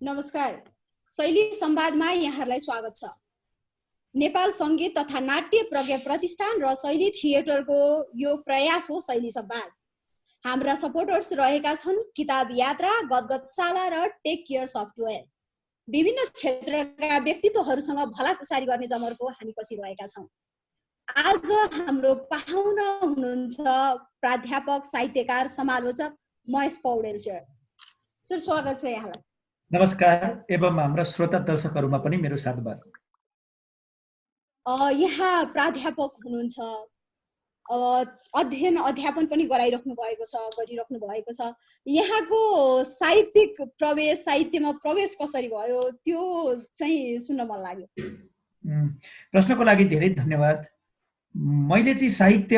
नमस्कार। शैली संवादमा यहाँहरूलाई स्वागत छ। नेपाल सङ्गीत तथा नाट्य प्रज्ञा प्रतिष्ठान र शैली थिएटरको यो प्रयास हो शैली संवाद। हाम्रा सपोर्टर्स रहेका छन् किताब यात्रा, गदगदशाला र टेक केयर सफ्टवेयर। विभिन्न क्षेत्रका व्यक्तित्वहरूसँग भलाकुसारी गर्ने जमर्को हामी पछि रहेका छौँ। आज हाम्रो पाहुना हुनुहुन्छ प्राध्यापक, साहित्यकार, समालोचक महेश पौडेल सर। स्वागत छ यहाँलाई। नमस्कार एवं हाम्रा श्रोता दर्शकहरूमा पनि मेरो साधुवाद। यहाँ प्राध्यापक हुनुहुन्छ, अध्ययन अध्यापन पनि गरिराख्नु भएको छ। यहाँको साहित्यिक प्रवेश, साहित्यमा प्रवेश कसरी भयो त्यो चाहिँ सुन्न मन लाग्यो। प्रश्नको लागि धेरै धन्यवाद। मैले चाहिँ साहित्य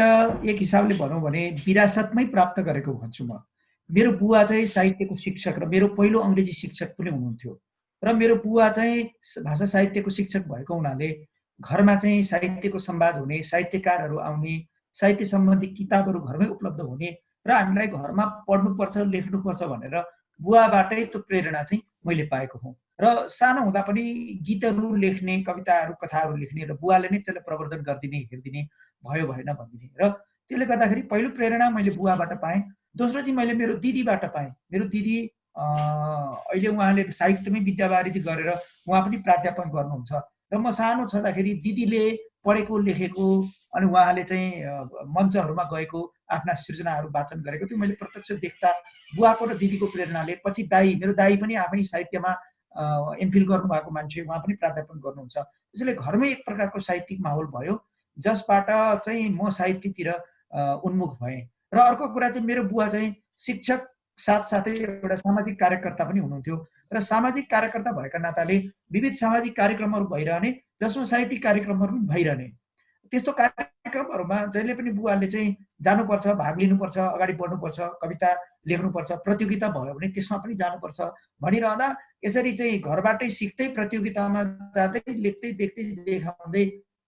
एक हिसाबले भनौँ भने विरासतमै प्राप्त गरेको भन्छु म। मेरो बुवा चाहिँ साहित्यको शिक्षक र मेरो पहिलो अङ्ग्रेजी शिक्षक पनि हुनुहुन्थ्यो र मेरो बुवा चाहिँ भाषा साहित्यको शिक्षक भएको हुनाले घरमा चाहिँ साहित्यको संवाद हुने, साहित्यकारहरू आउने, साहित्य सम्बन्धी किताबहरू घरमै उपलब्ध हुने र हामीलाई घरमा पढ्नुपर्छ, लेख्नुपर्छ भनेर बुवाबाटै त्यो प्रेरणा चाहिँ मैले पाएको हुँ। र सानो हुँदा पनि गीतहरू लेख्ने, कविताहरू, कथाहरू लेख्ने र बुवाले नै त्यसलाई प्रवर्धन गरिदिने, हेरिदिने, भयो भएन भनिदिने। र त्यसले गर्दाखेरि पहिलो प्रेरणा मैले बुवाबाट पाएँ। दोस्रो चाहिँ मैले मेरो दिदीबाट पाएँ। मेरो दिदी अहिले उहाँले साहित्यमै विद्यावारिधि गरेर उहाँ पनि प्राध्यापन गर्नुहुन्छ र म सानो छँदाखेरि दिदीले पढेको लेखेको अनि उहाँले चाहिँ मञ्चहरूमा गएको आफ्ना सृजनाहरू वाचन गरेको त्यो मैले प्रत्यक्ष देख्दा बुवाको र दिदीको प्रेरणाले पछि मेरो दाई पनि आफै साहित्यमा एमफिल गर्नुभएको मान्छे, उहाँ पनि प्राध्यापन गर्नुहुन्छ। त्यसैले घरमै एक प्रकारको साहित्यिक माहौल भयो जसबाट चाहिँ म साहित्यतिर उन्मुख भएँ। र अर्को कुरा चाहिँ मेरो बुवा चाहिँ शिक्षक साथसाथै एउटा सामाजिक कार्यकर्ता पनि हुनुहुन्थ्यो र सामाजिक कार्यकर्ता भएका नाताले विविध सामाजिक कार्यक्रमहरू भइरहने जसमा साहित्यिक कार्यक्रमहरू पनि भइरहने। त्यस्तो कार्यक्रमहरूमा जहिले पनि बुवाले चाहिँ जानुपर्छ, भाग लिनुपर्छ, अगाडि बढ्नुपर्छ, कविता लेख्नुपर्छ, प्रतियोगिता भयो भने त्यसमा पनि जानुपर्छ भनिरहँदा यसरी चाहिँ घरबाटै सिक्दै प्रतियोगितामा जाँदै लेख्दै देख्दै देखाउँदै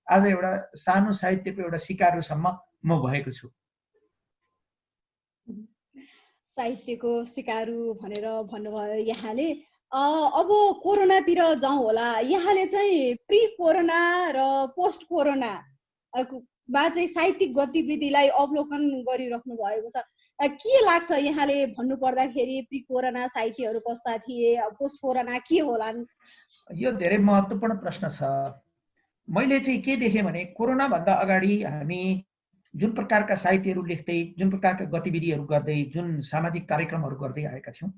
आज एउटा सानो साहित्यको एउटा सिकारसम्म म भएको छु। साहित्यको सिकारु भनेर भन्नुभयो यहाँले। अब कोरोनातिर जाउँ होला। यहाँले चाहिँ प्री कोरोना र पोस्ट कोरोना मा चाहिँ साहित्यिक गतिविधिलाई अवलोकन गरिराख्नु भएको छ। के लाग्छ यहाँले भन्नु पर्दाखेरि प्री कोरोना साहित्यहरू कस्ता थिए, पोस्ट कोरोना के होलान्? यो धेरै महत्त्वपूर्ण प्रश्न छ। मैले चाहिँ के देखेँ भने कोरोना भन्दा अगाडि हामी जुन प्रकारका साहित्यहरू लेख्दै, जुन प्रकारका गतिविधिहरू गर्दै, जुन सामाजिक कार्यक्रमहरू गर्दै आएका थियौँ,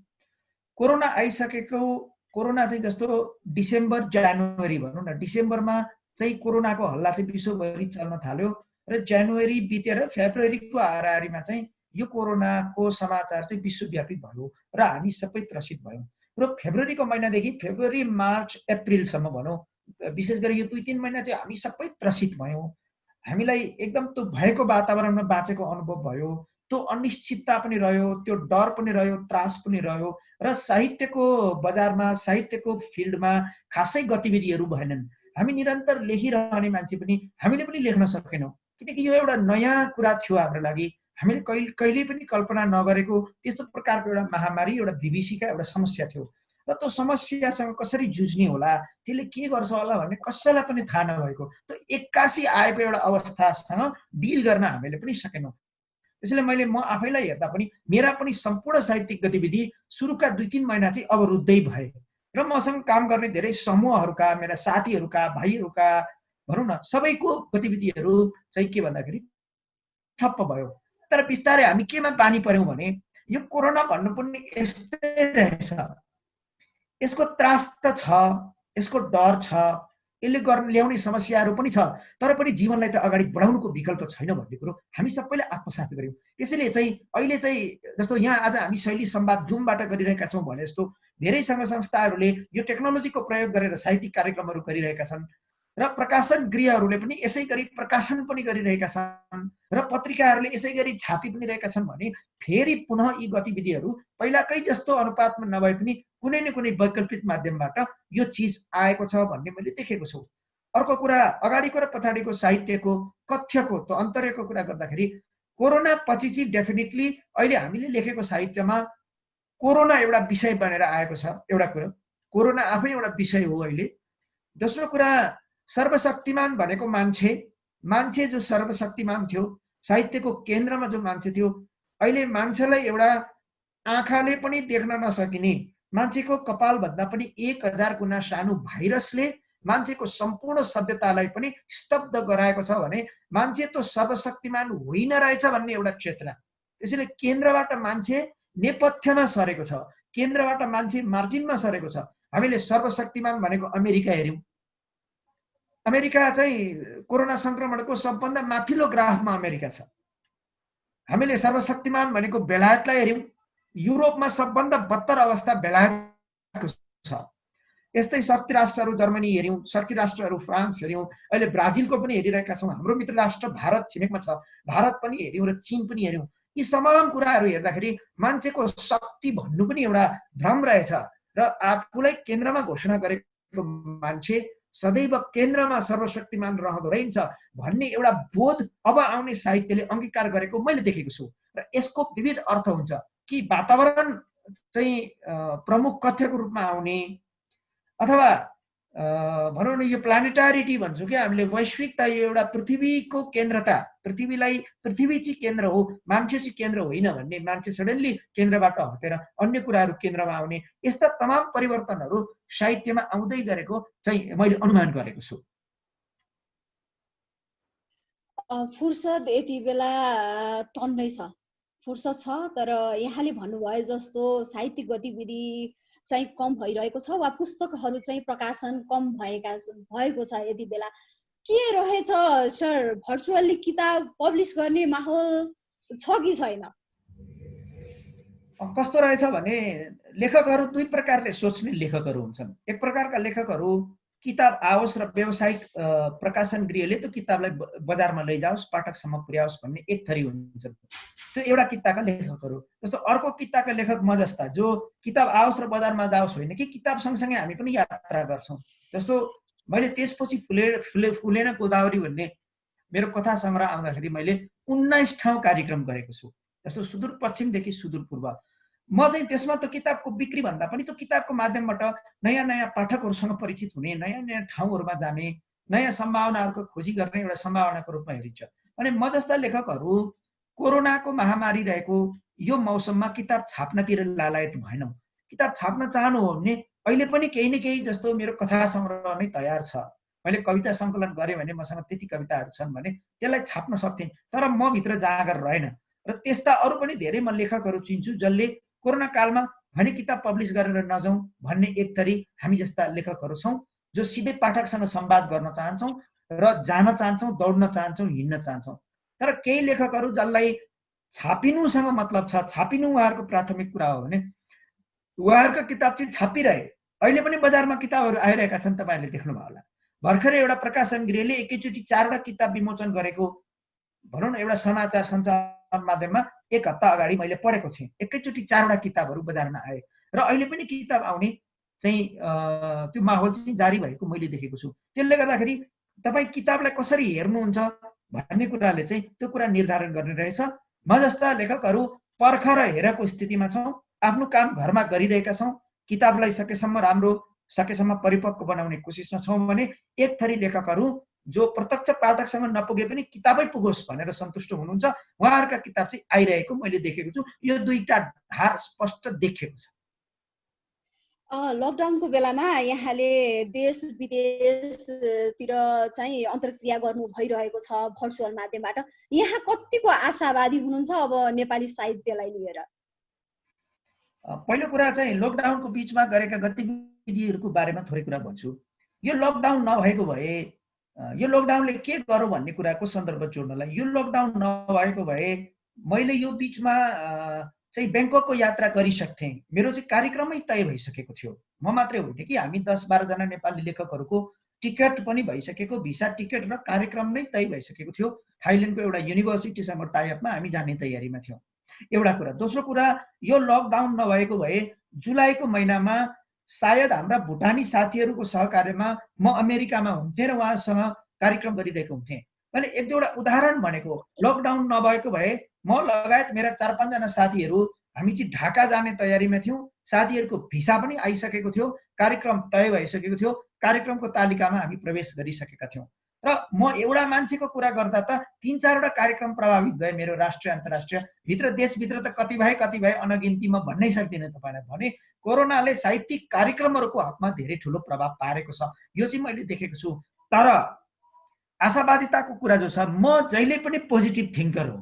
कोरोना आइसकेको कोरोना चाहिँ जस्तो डिसेम्बर जनवरी भनौँ न, डिसेम्बरमा चाहिँ कोरोनाको हल्ला चाहिँ विश्वभरि चल्न थाल्यो र जनवरी बितेर फेब्रुअरीको हाराहारीमा चाहिँ यो कोरोनाको समाचार चाहिँ विश्वव्यापी भयो र हामी सबै त्रसित भयौँ। र फेब्रुअरीको महिनादेखि फेब्रुअरी, मार्च, अप्रिलसम्म भनौँ, विशेष गरी यो 2-3 महिना चाहिँ हामी सबै त्रसित भयौँ। हामीलाई एकदम त्यो भएको वातावरणमा बाँचेको अनुभव भयो। त्यो अनिश्चितता पनि रह्यो, त्यो डर पनि रह्यो, त्रास पनि रह्यो र साहित्यको बजारमा, साहित्यको फिल्डमा खासै गतिविधिहरू भएनन्। हामी निरन्तर लेखिरहने मान्छे पनि हामीले पनि लेख्न सकेनौँ किनकि यो एउटा नयाँ कुरा थियो हाम्रो लागि। हामीले कहिल्यै पनि कल्पना नगरेको त्यस्तो प्रकारको एउटा महामारी, एउटा विभीषिका, एउटा समस्या थियो र त्यो समस्यासँग कसरी जुझ्ने होला, त्यसले के गर्छ होला भन्ने कसैलाई पनि थाहा नभएको त्यो एक्कासी आएको एउटा अवस्थासँग डिल गर्न हामीले पनि सकेनौँ। त्यसैले म आफैलाई हेर्दा पनि मेरा पनि सम्पूर्ण साहित्यिक गतिविधि सुरुका 2-3 महिना चाहिँ अवरुद्धै भए र मसँग काम गर्ने धेरै समूहहरूका, मेरा साथीहरूका, भाइहरूका भनौँ न सबैको गतिविधिहरू चाहिँ के भन्दाखेरि ठप्प भयो। तर बिस्तारै हामी केमा बानी पर्यौँ भने यो कोरोना भन्नु पनि यस्तै रहेछ, यसको त्रास त छ, यसको डर छ, यसले ल्याउने समस्याहरू पनि छ, तर पनि जीवनलाई त अगाडि बढाउनुको विकल्प छैन भन्ने कुरो हामी सबैले आत्मसात गर्यौँ। त्यसैले चाहिँ अहिले चाहिँ जस्तो यहाँ आज हामी शैली संवाद जुमबाट गरिरहेका छौँ भने जस्तो धेरै सङ्घ संस्थाहरूले यो टेक्नोलोजीको प्रयोग गरेर साहित्यिक कार्यक्रमहरू गरिरहेका छन् र प्रकाशन गृहहरूले पनि यसै गरी प्रकाशन पनि गरिरहेका छन् र पत्रिकाहरूले यसै गरी छापी पनि रहेका छन् भने फेरि पुनः यी गतिविधिहरू पहिलाकै जस्तो अनुपातमा नभए पनि कुनै न कुनै वैकल्पिक माध्यमबाट यो चिज आएको छ भन्ने मैले देखेको छु। अर्को कुरा अगाडिको र पछाडिको साहित्यको कथ्यको त्यो अन्तर्यको कुरा गर्दाखेरि कोरोना पछि चाहिँ डेफिनेटली अहिले हामीले लेखेको साहित्यमा कोरोना एउटा विषय बनेर आएको छ एउटा कुरो कोरोना आफै एउटा विषय हो अहिले। दोस्रो कुरा, सर्वशक्तिमान भनेको मान्छे, मान्छे जो सर्वशक्तिमान थियो, साहित्यको केन्द्रमा जो मान्छे थियो, अहिले मान्छेलाई एउटा आँखाले पनि देख्न नसकिने, मान्छेको कपालभन्दा पनि 1000 गुणा सानो भाइरसले मान्छेको सम्पूर्ण सभ्यतालाई पनि स्तब्ध गराएको छ भने मान्छे त सर्वशक्तिमान होइन रहेछ भन्ने एउटा चेतना। त्यसैले केन्द्रबाट मान्छे नेपथ्यमा सरेको छ, केन्द्रबाट मान्छे मार्जिनमा सरेको छ। हामीले सर्वशक्तिमान भनेको अमेरिका हेऱ्यौँ, अमेरिका चाहिँ कोरोना संक्रमणको सबभन्दा माथिल्लो ग्राफमा अमेरिका छ। हामीले सर्वशक्तिमान भनेको बेलायतलाई हेऱ्यौँ, युरोपमा सबभन्दा बदतर अवस्था बेलायतको छ। यस्तै शक्ति राष्ट्रहरू जर्मनी हेऱ्यौँ, शक्ति राष्ट्रहरू फ्रान्स हेऱ्यौँ, अहिले ब्राजिलको पनि हेरिरहेका छौँ। हाम्रो मित्र राष्ट्र भारत छिमेकमा छ, भारत पनि हेऱ्यौँ र चीन पनि हेऱ्यौँ। यी तमाम कुराहरू हेर्दाखेरि मान्छेको शक्ति भन्नु पनि एउटा भ्रम रहेछ र आफूलाई केन्द्रमा घोषणा गरेको मान्छे सदैव केन्द्रमा सर्वशक्तिमान रहँदो रहेछ भन्ने एउटा बोध अब आउने साहित्यले अंगीकार गरेको मैले देखेको छु। र यसको विविध अर्थ हुन्छ कि वातावरण चाहिँ प्रमुख कथ्यको रूपमा आउने, अथवा भनौँ न यो प्लानेटारिटी भन्छौँ कि हामीले, वैश्विकता, यो एउटा पृथ्वीको केन्द्रता, पृथ्वीलाई पृथ्वी चाहिँ केन्द्र हो, मान्छे चाहिँ केन्द्र होइन भन्ने, मान्छे सडनली केन्द्रबाट हटेर अन्य कुराहरू केन्द्रमा आउने, यस्ता तमाम परिवर्तनहरू साहित्यमा आउँदै गरेको चाहिँ मैले अनुमान गरेको छु। फुर्सद यति बेला टन्नै छ, फुर्सद छ, तर यहाँले भन्नुभयो जस्तो साहित्यिक गतिविधि चाहिँ कम भइरहेको छ वा पुस्तकहरू चाहिँ प्रकाशन कम भएको छ। यति बेला के रहेछ सर, भर्चुअली किताब पब्लिस गर्ने माहौल छ कि छैन? कस्तो रहेछ भने लेखकहरू दुई प्रकारले सोच्ने लेखकहरू हुन्छन्। एक प्रकारका लेखकहरू किताब आओस् र व्यावसायिक प्रकाशन गृहले त्यो किताबलाई बजारमा लैजाओस्, पाठकसम्म पुर्याओस् भन्ने एक थरी हुन्छन्। त्यो एउटा किताका लेखकहरू। जस्तो अर्को किताका लेखक म जस्ता, जो किताब आओस् र बजारमा जाओस् होइन कि किताब सँगसँगै हामी पनि यात्रा गर्छौँ। जस्तो मैले त्यसपछि फुलेन गोदावरी भन्ने मेरो कथा सङ्ग्रह आउँदाखेरि मैले 19 ठाउँ कार्यक्रम गरेको छु। जस्तो सुदूरपश्चिमदेखि सुदूरपूर्व। म चाहिँ त्यसमा त किताबको बिक्री भन्दा पनि त्यो किताबको माध्यमबाट नयाँ नयाँ पाठकहरूसँग परिचित हुने, नयाँ नयाँ ठाउँहरूमा जाने, नयाँ सम्भावनाहरूको खोजी गर्ने एउटा सम्भावनाको रूपमा हेरिन्छ। अनि म जस्ता लेखकहरू कोरोनाको महामारी रहेको यो मौसममा किताब छाप्नतिर लालायत भएनौँ। किताब छाप्न चाहनु हो भने अहिले पनि केही न केही जस्तो मेरो कथा सङ्ग्रह नै तयार छ। मैले कविता सङ्कलन गरेँ भने मसँग त्यति कविताहरू छन् भने त्यसलाई छाप्न सक्थेँ, तर म भित्र जाँगर रहेन। र त्यस्ता अरू पनि धेरै म लेखकहरू चिन्छु जसले कोरोना कालमा भने किताब पब्लिस गरेर नजाउँ भन्ने एक थरी हामी जस्ता लेखकहरू छौँ, जो सिधै पाठकसँग संवाद गर्न चाहन्छौँ र जान चाहन्छौँ, दौड्न चाहन्छौँ, हिँड्न चाहन्छौँ। तर केही लेखकहरू जसलाई छापिनुसँग मतलब छ, छापिनु उहाँहरूको प्राथमिक कुरा हो भने उहाँहरूको किताब चाहिँ छापिरहे। अहिले पनि बजारमा किताबहरू आइरहेका छन्, तपाईँहरूले देख्नुभयो होला। भर्खरै एउटा प्रकाशन गृहले एकैचोटि 4वटा किताब विमोचन गरेको भनौँ न एउटा समाचार सञ्चार माध्यममा 1 हप्ता अगाडि मैले पढेको थिएँ। एकैचोटि 4वटा किताबहरू बजारमा आए र अहिले पनि किताब आउने चाहिँ त्यो माहौल चाहिँ जारी भएको मैले देखेको छु। त्यसले गर्दाखेरि तपाईँ किताबलाई कसरी हेर्नुहुन्छ भन्ने कुराले चाहिँ त्यो कुरा निर्धारण गर्ने रहेछ। म जस्ता लेखकहरू पर्ख र हेरको स्थितिमा छौँ, आफ्नो काम घरमा गरिरहेका छौँ, किताबलाई सकेसम्म राम्रो, सकेसम्म परिपक्व बनाउने कोसिसमा छौँ भने एक थरी लेखकहरू जो प्रत्यक्ष पाठकसँग नपुगे पनि किताबै पुगोस् भनेर सन्तुष्ट हुनुहुन्छ, उहाँहरूका किताब चाहिँ आइरहेको मैले देखेको छु। यो दुईटा धार स्पष्ट देखिएको छ। लकडाउनको बेलामा यहाँले देश विदेशतिर चाहिँ अन्तर्क्रिया गर्नु भइरहेको छ भर्चुअल माध्यमबाट। यहाँ कतिको आशावादी हुनुहुन्छ अब नेपाली साहित्यलाई लिएर? पहिलो कुरा चाहिँ लकडाउनको बिचमा गरेका गतिविधिहरूको बारेमा थोरै कुरा भन्छु। यो लकडाउन नभएको भए, यो लकडाउनले के गर्यो भन्ने कुराको सन्दर्भ जोड्नलाई, यो लकडाउन नभएको भए मैले यो बिचमा चाहिँ ब्याङ्ककको यात्रा गरिसक्थेँ। मेरो चाहिँ कार्यक्रमै तय भइसकेको थियो। म मात्रै होइन कि हामी 10-12 जना नेपाली लेखकहरूको टिकट पनि भइसकेको, भिसा टिकट र कार्यक्रम नै तय भइसकेको थियो। थाइल्यान्डको एउटा युनिभर्सिटीसँग टाइअपमा हामी जाने तयारीमा थियौँ। एउटा कुरा। दोस्रो कुरा, यो लकडाउन नभएको भए जुलाईको महिनामा सायद हाम्रा भुटानी साथीहरूको सहकार्यमा म अमेरिकामा हुन्थेँ र उहाँसँग कार्यक्रम गरिरहेको हुन्थेँ। मैले एक दुईवटा उदाहरण भनेको, लकडाउन नभएको भए म लगायत मेरा 4-5 जना साथीहरू हामी चाहिँ ढाका जाने तयारीमा थियौँ, साथीहरूको भिसा पनि आइसकेको थियो, कार्यक्रम तय भइसकेको थियो, कार्यक्रमको तालिकामा हामी प्रवेश गरिसकेका थियौँ। र म एउटा मान्छेको कुरा गर्दा त 3-4 वटा कार्यक्रम प्रभावित भए मेरो राष्ट्रिय अन्तर्राष्ट्रिय भित्र देशभित्र त कति भए अनगिन्ती म भन्नै सक्दिनँ तपाईँलाई भने कोरोनाले साहित्यिक कार्यक्रमहरूको हकमा धेरै ठुलो प्रभाव पारेको छ, यो चाहिँ मैले देखेको छु। तर आशावादिताको कुरा जो छ, म जहिले पनि पोजिटिभ थिङ्कर हो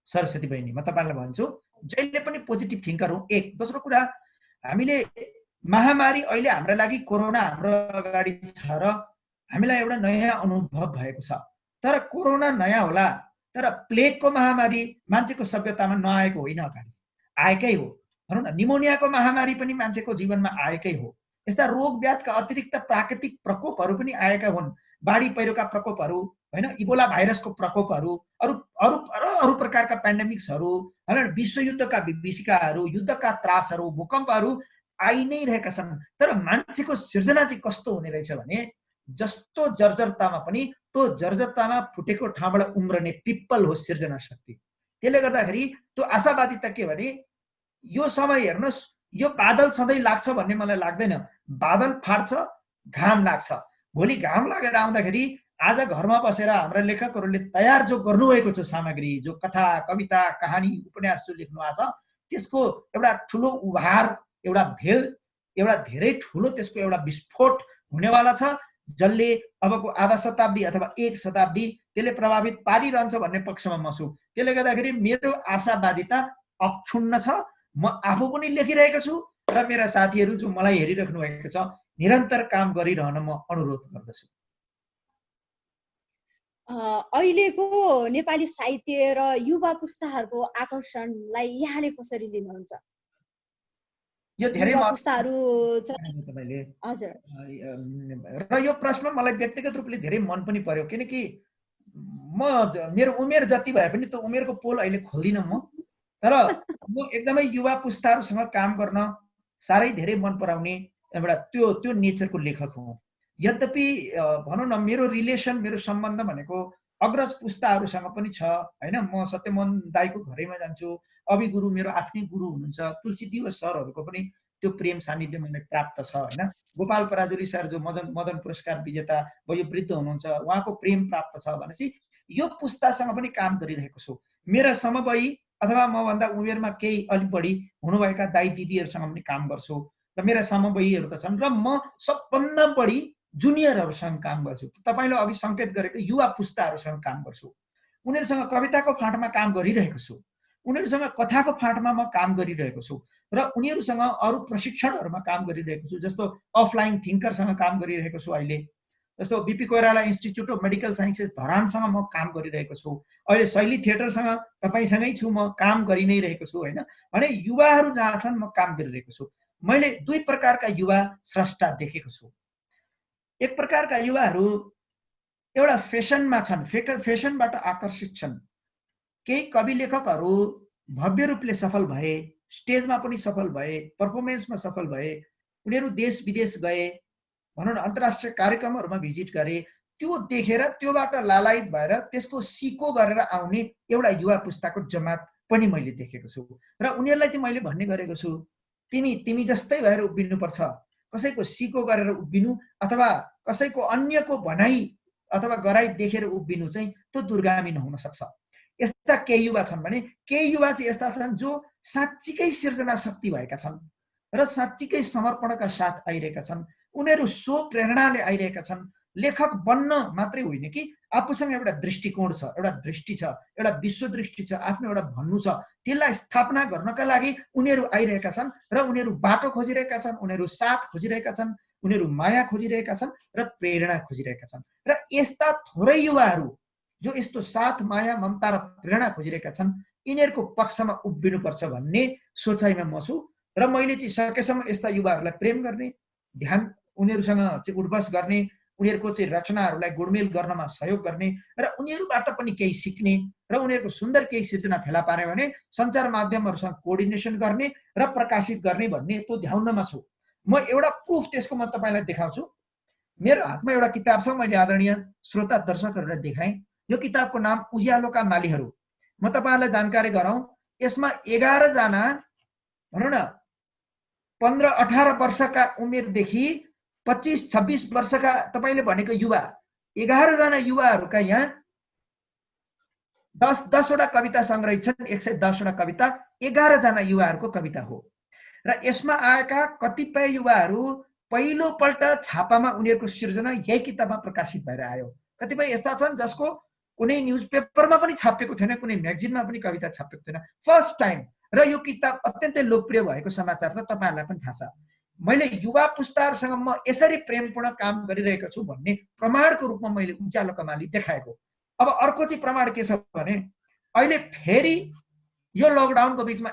सरस्वती बहिनी, म तपाईँलाई भन्छु जहिले पनि पोजिटिभ थिङ्कर हो। एक दोस्रो कुरा, हामीले महामारी अहिले हाम्रो लागि कोरोना हाम्रो अगाडि छ र हामीलाई एउटा नयाँ अनुभव भएको छ। तर कोरोना नयाँ होला, तर प्लेगको महामारी मान्छेको सभ्यतामा नआएको होइन, अगाडि आएकै हो। भनौँ न निमोनियाको महामारी पनि मान्छेको जीवनमा आएकै हो। यस्ता रोग व्याधका अतिरिक्त प्राकृतिक प्रकोपहरू पनि आएका हुन्, बाढी पहिरोका प्रकोपहरू होइन, इबोला भाइरसको प्रकोपहरू, अरू प्रकारका पेन्डेमिक्सहरू होइन, विश्वयुद्धका विभीषिकाहरू, युद्धका त्रासहरू, भूकम्पहरू आइ नै रहेका छन्। तर मान्छेको सिर्जना चाहिँ कस्तो हुने रहेछ भने जस्तो जर्जरतामा पनि त्यो जर्जरतामा फुटेको ठाउँबाट उम्रने पिप्पल हो सिर्जना शक्ति। त्यसले गर्दाखेरि त्यो आशावादिता के भने यो समय हेर्नुहोस्, यो बादल सधैँ लाग्छ भन्ने मलाई लाग्दैन। बादल फाट्छ, घाम लाग्छ। भोलि घाम लागेर आउँदाखेरि आज घरमा बसेर हाम्रा लेखकहरूले तयार जो गर्नुभएको छ सामग्री, जो कथा, कविता, कहानी, उपन्यास जो लेख्नु भएको छ, त्यसको एउटा ठुलो उभार, एउटा भेल, एउटा धेरै ठुलो त्यसको एउटा विस्फोट हुनेवाला छ, जसले अबको आधा शताब्दी अथवा 1 शताब्दी त्यसले प्रभावित पारिरहन्छ भन्ने पक्षमा म छु। त्यसले गर्दाखेरि मेरो आशावादिता अक्षुण्ण छ। म आफू पनि लेखिरहेको छु र मेरा साथीहरू जो मलाई हेरिराख्नु भएको छ निरन्तर काम गरिरहन म अनुरोध गर्दछु। अहिलेको नेपाली साहित्य र युवा पुस्ताहरूको आकर्षणलाई यहाँले कसरी लिनुहुन्छ? यो धेरै युवा पुस्ताहरू तपाईले हजुर, र यो प्रश्न मलाई व्यक्तिगत रूपले धेरै मन पनि पर्यो, किनकि मेरो उमेर जति भए पनि त्यो उमेरको पोल अहिले खोल्दिनँ म। तर म एकदमै युवा पुस्ताहरूसँग काम गर्न साह्रै धेरै मन पराउने एउटा त्यो नेचरको लेखक हुँ। यद्यपि भनौँ न मेरो रिलेसन, मेरो सम्बन्ध भनेको अग्रज पुस्ताहरूसँग पनि छ होइन। म सत्यमोहन दाईको घरैमा जान्छु, अभि गुरु मेरो आफ्नै गुरु हुनुहुन्छ, तुलसी दिवस सरहरूको पनि त्यो प्रेम सानिध्य मलाई प्राप्त छ होइन। गोपाल पराजुली सर जो मदन पुरस्कार विजेता यो वृद्ध हुनुहुन्छ, उहाँको प्रेम प्राप्त छ भनेपछि यो पुस्तासँग पनि काम गरिरहेको छु। मेरा समवयी अथवा मभन्दा उमेरमा केही अलिक बढी हुनुभएका दाई दिदीहरूसँग पनि काम गर्छु र मेरा समवयीहरू त छन्, र म सबभन्दा बढी जुनियरहरूसँग काम गर्छु। तपाईँले अघि सङ्केत गरेको युवा पुस्ताहरूसँग काम गर्छु। उनीहरूसँग कविताको फाँटमा काम गरिरहेको छु, उनीहरूसँग कथाको फाँटमा म काम गरिरहेको छु, र उनीहरूसँग अरू प्रशिक्षणहरूमा काम गरिरहेको छु। जस्तो अफलाइन थिङ्करसँग काम गरिरहेको छु अहिले, जस्तो BP Koirala Institute of Medical Sciences धरानसँग म काम गरिरहेको छु। अहिले शैली थिएटरसँग तपाईँसँगै छु, म काम गरि नै रहेको छु होइन। भने युवाहरू जहाँ छन् म काम गरिरहेको छु। मैले 2 प्रकारका युवा स्रष्टा देखेको छु। एक प्रकारका युवाहरू एउटा फेसनमा छन्, फेसनबाट आकर्षित छन्। केही कवि लेखकहरू भव्य रूपले सफल भए, स्टेजमा पनि सफल भए, पर्फर्मेन्समा सफल भए, उनीहरू देश विदेश गए, भनौँ न अन्तर्राष्ट्रिय कार्यक्रमहरूमा भिजिट गरे। त्यो देखेर त्योबाट लालायित भएर त्यसको सिको गरेर आउने एउटा युवा पुस्ताको जमात पनि मैले देखेको छु। र उनीहरूलाई चाहिँ मैले भन्ने गरेको छु, तिमी जस्तै भएर उभिनुपर्छ। कसैको सिको गरेर उभिनु अथवा कसैको अन्यको भनाइ अथवा गराइ देखेर उभिनु चाहिँ त्यो दुर्गामी नहुन सक्छ। यस्ता केही युवा छन् भने केही युवा चाहिँ यस्ता छन् जो साँच्चीकै सिर्जना शक्ति भएका छन् र साँच्चीकै समर्पणका साथ आइरहेका छन्। उनीहरू सो प्रेरणाले आइरहेका छन्। लेखक बन्न मात्रै होइन कि आफूसँग एउटा दृष्टिकोण छ, एउटा दृष्टि छ, एउटा विश्व दृष्टि छ, आफ्नो एउटा भन्नु छ। त्यसलाई स्थापना गर्नका लागि उनीहरू आइरहेका छन् र उनीहरू बाटो खोजिरहेका छन्, उनीहरू साथ खोजिरहेका छन्, उनीहरू माया खोजिरहेका छन् र प्रेरणा खोजिरहेका छन्। र यस्ता थोरै युवाहरू जो यस्तो साथ, माया, ममता र प्रेरणा खोजिरहेका छन्, यिनीहरूको पक्षमा उभिनुपर्छ भन्ने सोचाइमा म छु। र मैले चाहिँ सकेसम्म यस्ता युवाहरूलाई प्रेम गर्ने, ध्यान उनीहरूसँग चाहिँ उठबस गर्ने, उनीहरूको चाहिँ रचनाहरूलाई गुडमेल गर्नमा सहयोग गर्ने र उनीहरूबाट पनि केही सिक्ने र उनीहरूको सुन्दर केही सिर्जना फेला पार्यो भने सञ्चार माध्यमहरूसँग कोअर्डिनेसन गर्ने र प्रकाशित गर्ने भन्ने त्यो ध्यानमा छु। म एउटा प्रुफ त्यसको म तपाईँलाई देखाउँछु। मेरो हातमा एउटा किताब छ, मैले आदरणीय श्रोता दर्शकहरूलाई देखाएँ। यो किताबको नाम उज्यालोका मालीहरू। म तपाईँहरूलाई जानकारी गराउँ, यसमा 11 जना भनौँ न 15-18 वर्षका उमेरदेखि 25-26 वर्षका तपाईँले भनेको युवा 11 जना युवाहरूका यहाँ 10 वटा कविता सङ्ग्रहित छन्। 110 वटा कविता 11 जना युवाहरूको कविता हो र यसमा आएका कतिपय युवाहरू पहिलोपल्ट छापामा उनीहरूको सृजना यही किताबमा प्रकाशित भएर आयो। कतिपय यस्ता छन् जसको कुनै न्युज पेपरमा पनि छापिएको थिएन, कुनै म्यागजिनमा पनि कविता छापिएको थिएन, फर्स्ट टाइम। र यो किताब अत्यन्तै लोकप्रिय भएको समाचार त तपाईँहरूलाई पनि थाहा छ। मैले युवा पुस्ताहरूसँग म यसरी प्रेमपूर्ण काम गरिरहेको छु भन्ने प्रमाणको रूपमा मैले उज्यालो कमाली देखाएको। अब अर्को चाहिँ प्रमाण के छ भने अहिले फेरि यो लकडाउनको बिचमा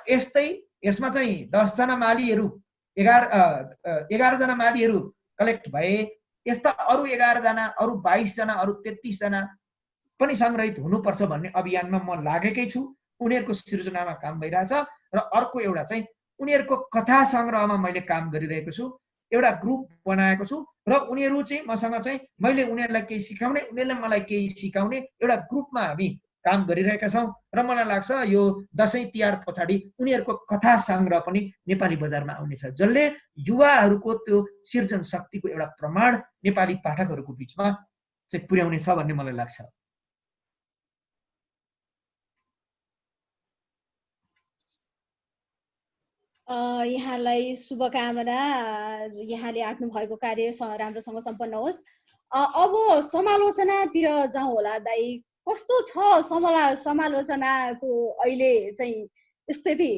यसमा चाहिँ 10 जना मालीहरू 11 जना मालीहरू कलेक्ट भए। यस्ता अरू 11 जना, अरू 22 जना, अरू 33 जना पनि सङ्ग्रहित हुनुपर्छ भन्ने अभियानमा म लागेकै छु। उनीहरूको सृजनामा काम भइरहेछ। र अर्को एउटा चाहिँ उनीहरूको कथा सङ्ग्रहमा मैले काम गरिरहेको छु। एउटा ग्रुप बनाएको छु र उनीहरू चाहिँ मसँग चाहिँ मैले उनीहरूलाई केही सिकाउने, उनीहरूले मलाई केही सिकाउने एउटा ग्रुपमा हामी काम गरिरहेका छौँ। र मलाई लाग्छ यो दसैँ तिहार पछाडि उनीहरूको कथा सङ्ग्रह पनि नेपाली बजारमा आउनेछ, जसले युवाहरूको त्यो सृजन शक्तिको एउटा प्रमाण नेपाली पाठकहरूको बिचमा चाहिँ पुर्याउनेछ भन्ने मलाई लाग्छ। यहाँलाई शुभकामना, यहाँले आँट्नु भएको कार्य राम्रोसँग सम्पन्न होस्। अब समालोचनातिर जाउँ होला दाइ। कस्तो छ समालोचनाको अहिले चाहिँ स्थिति?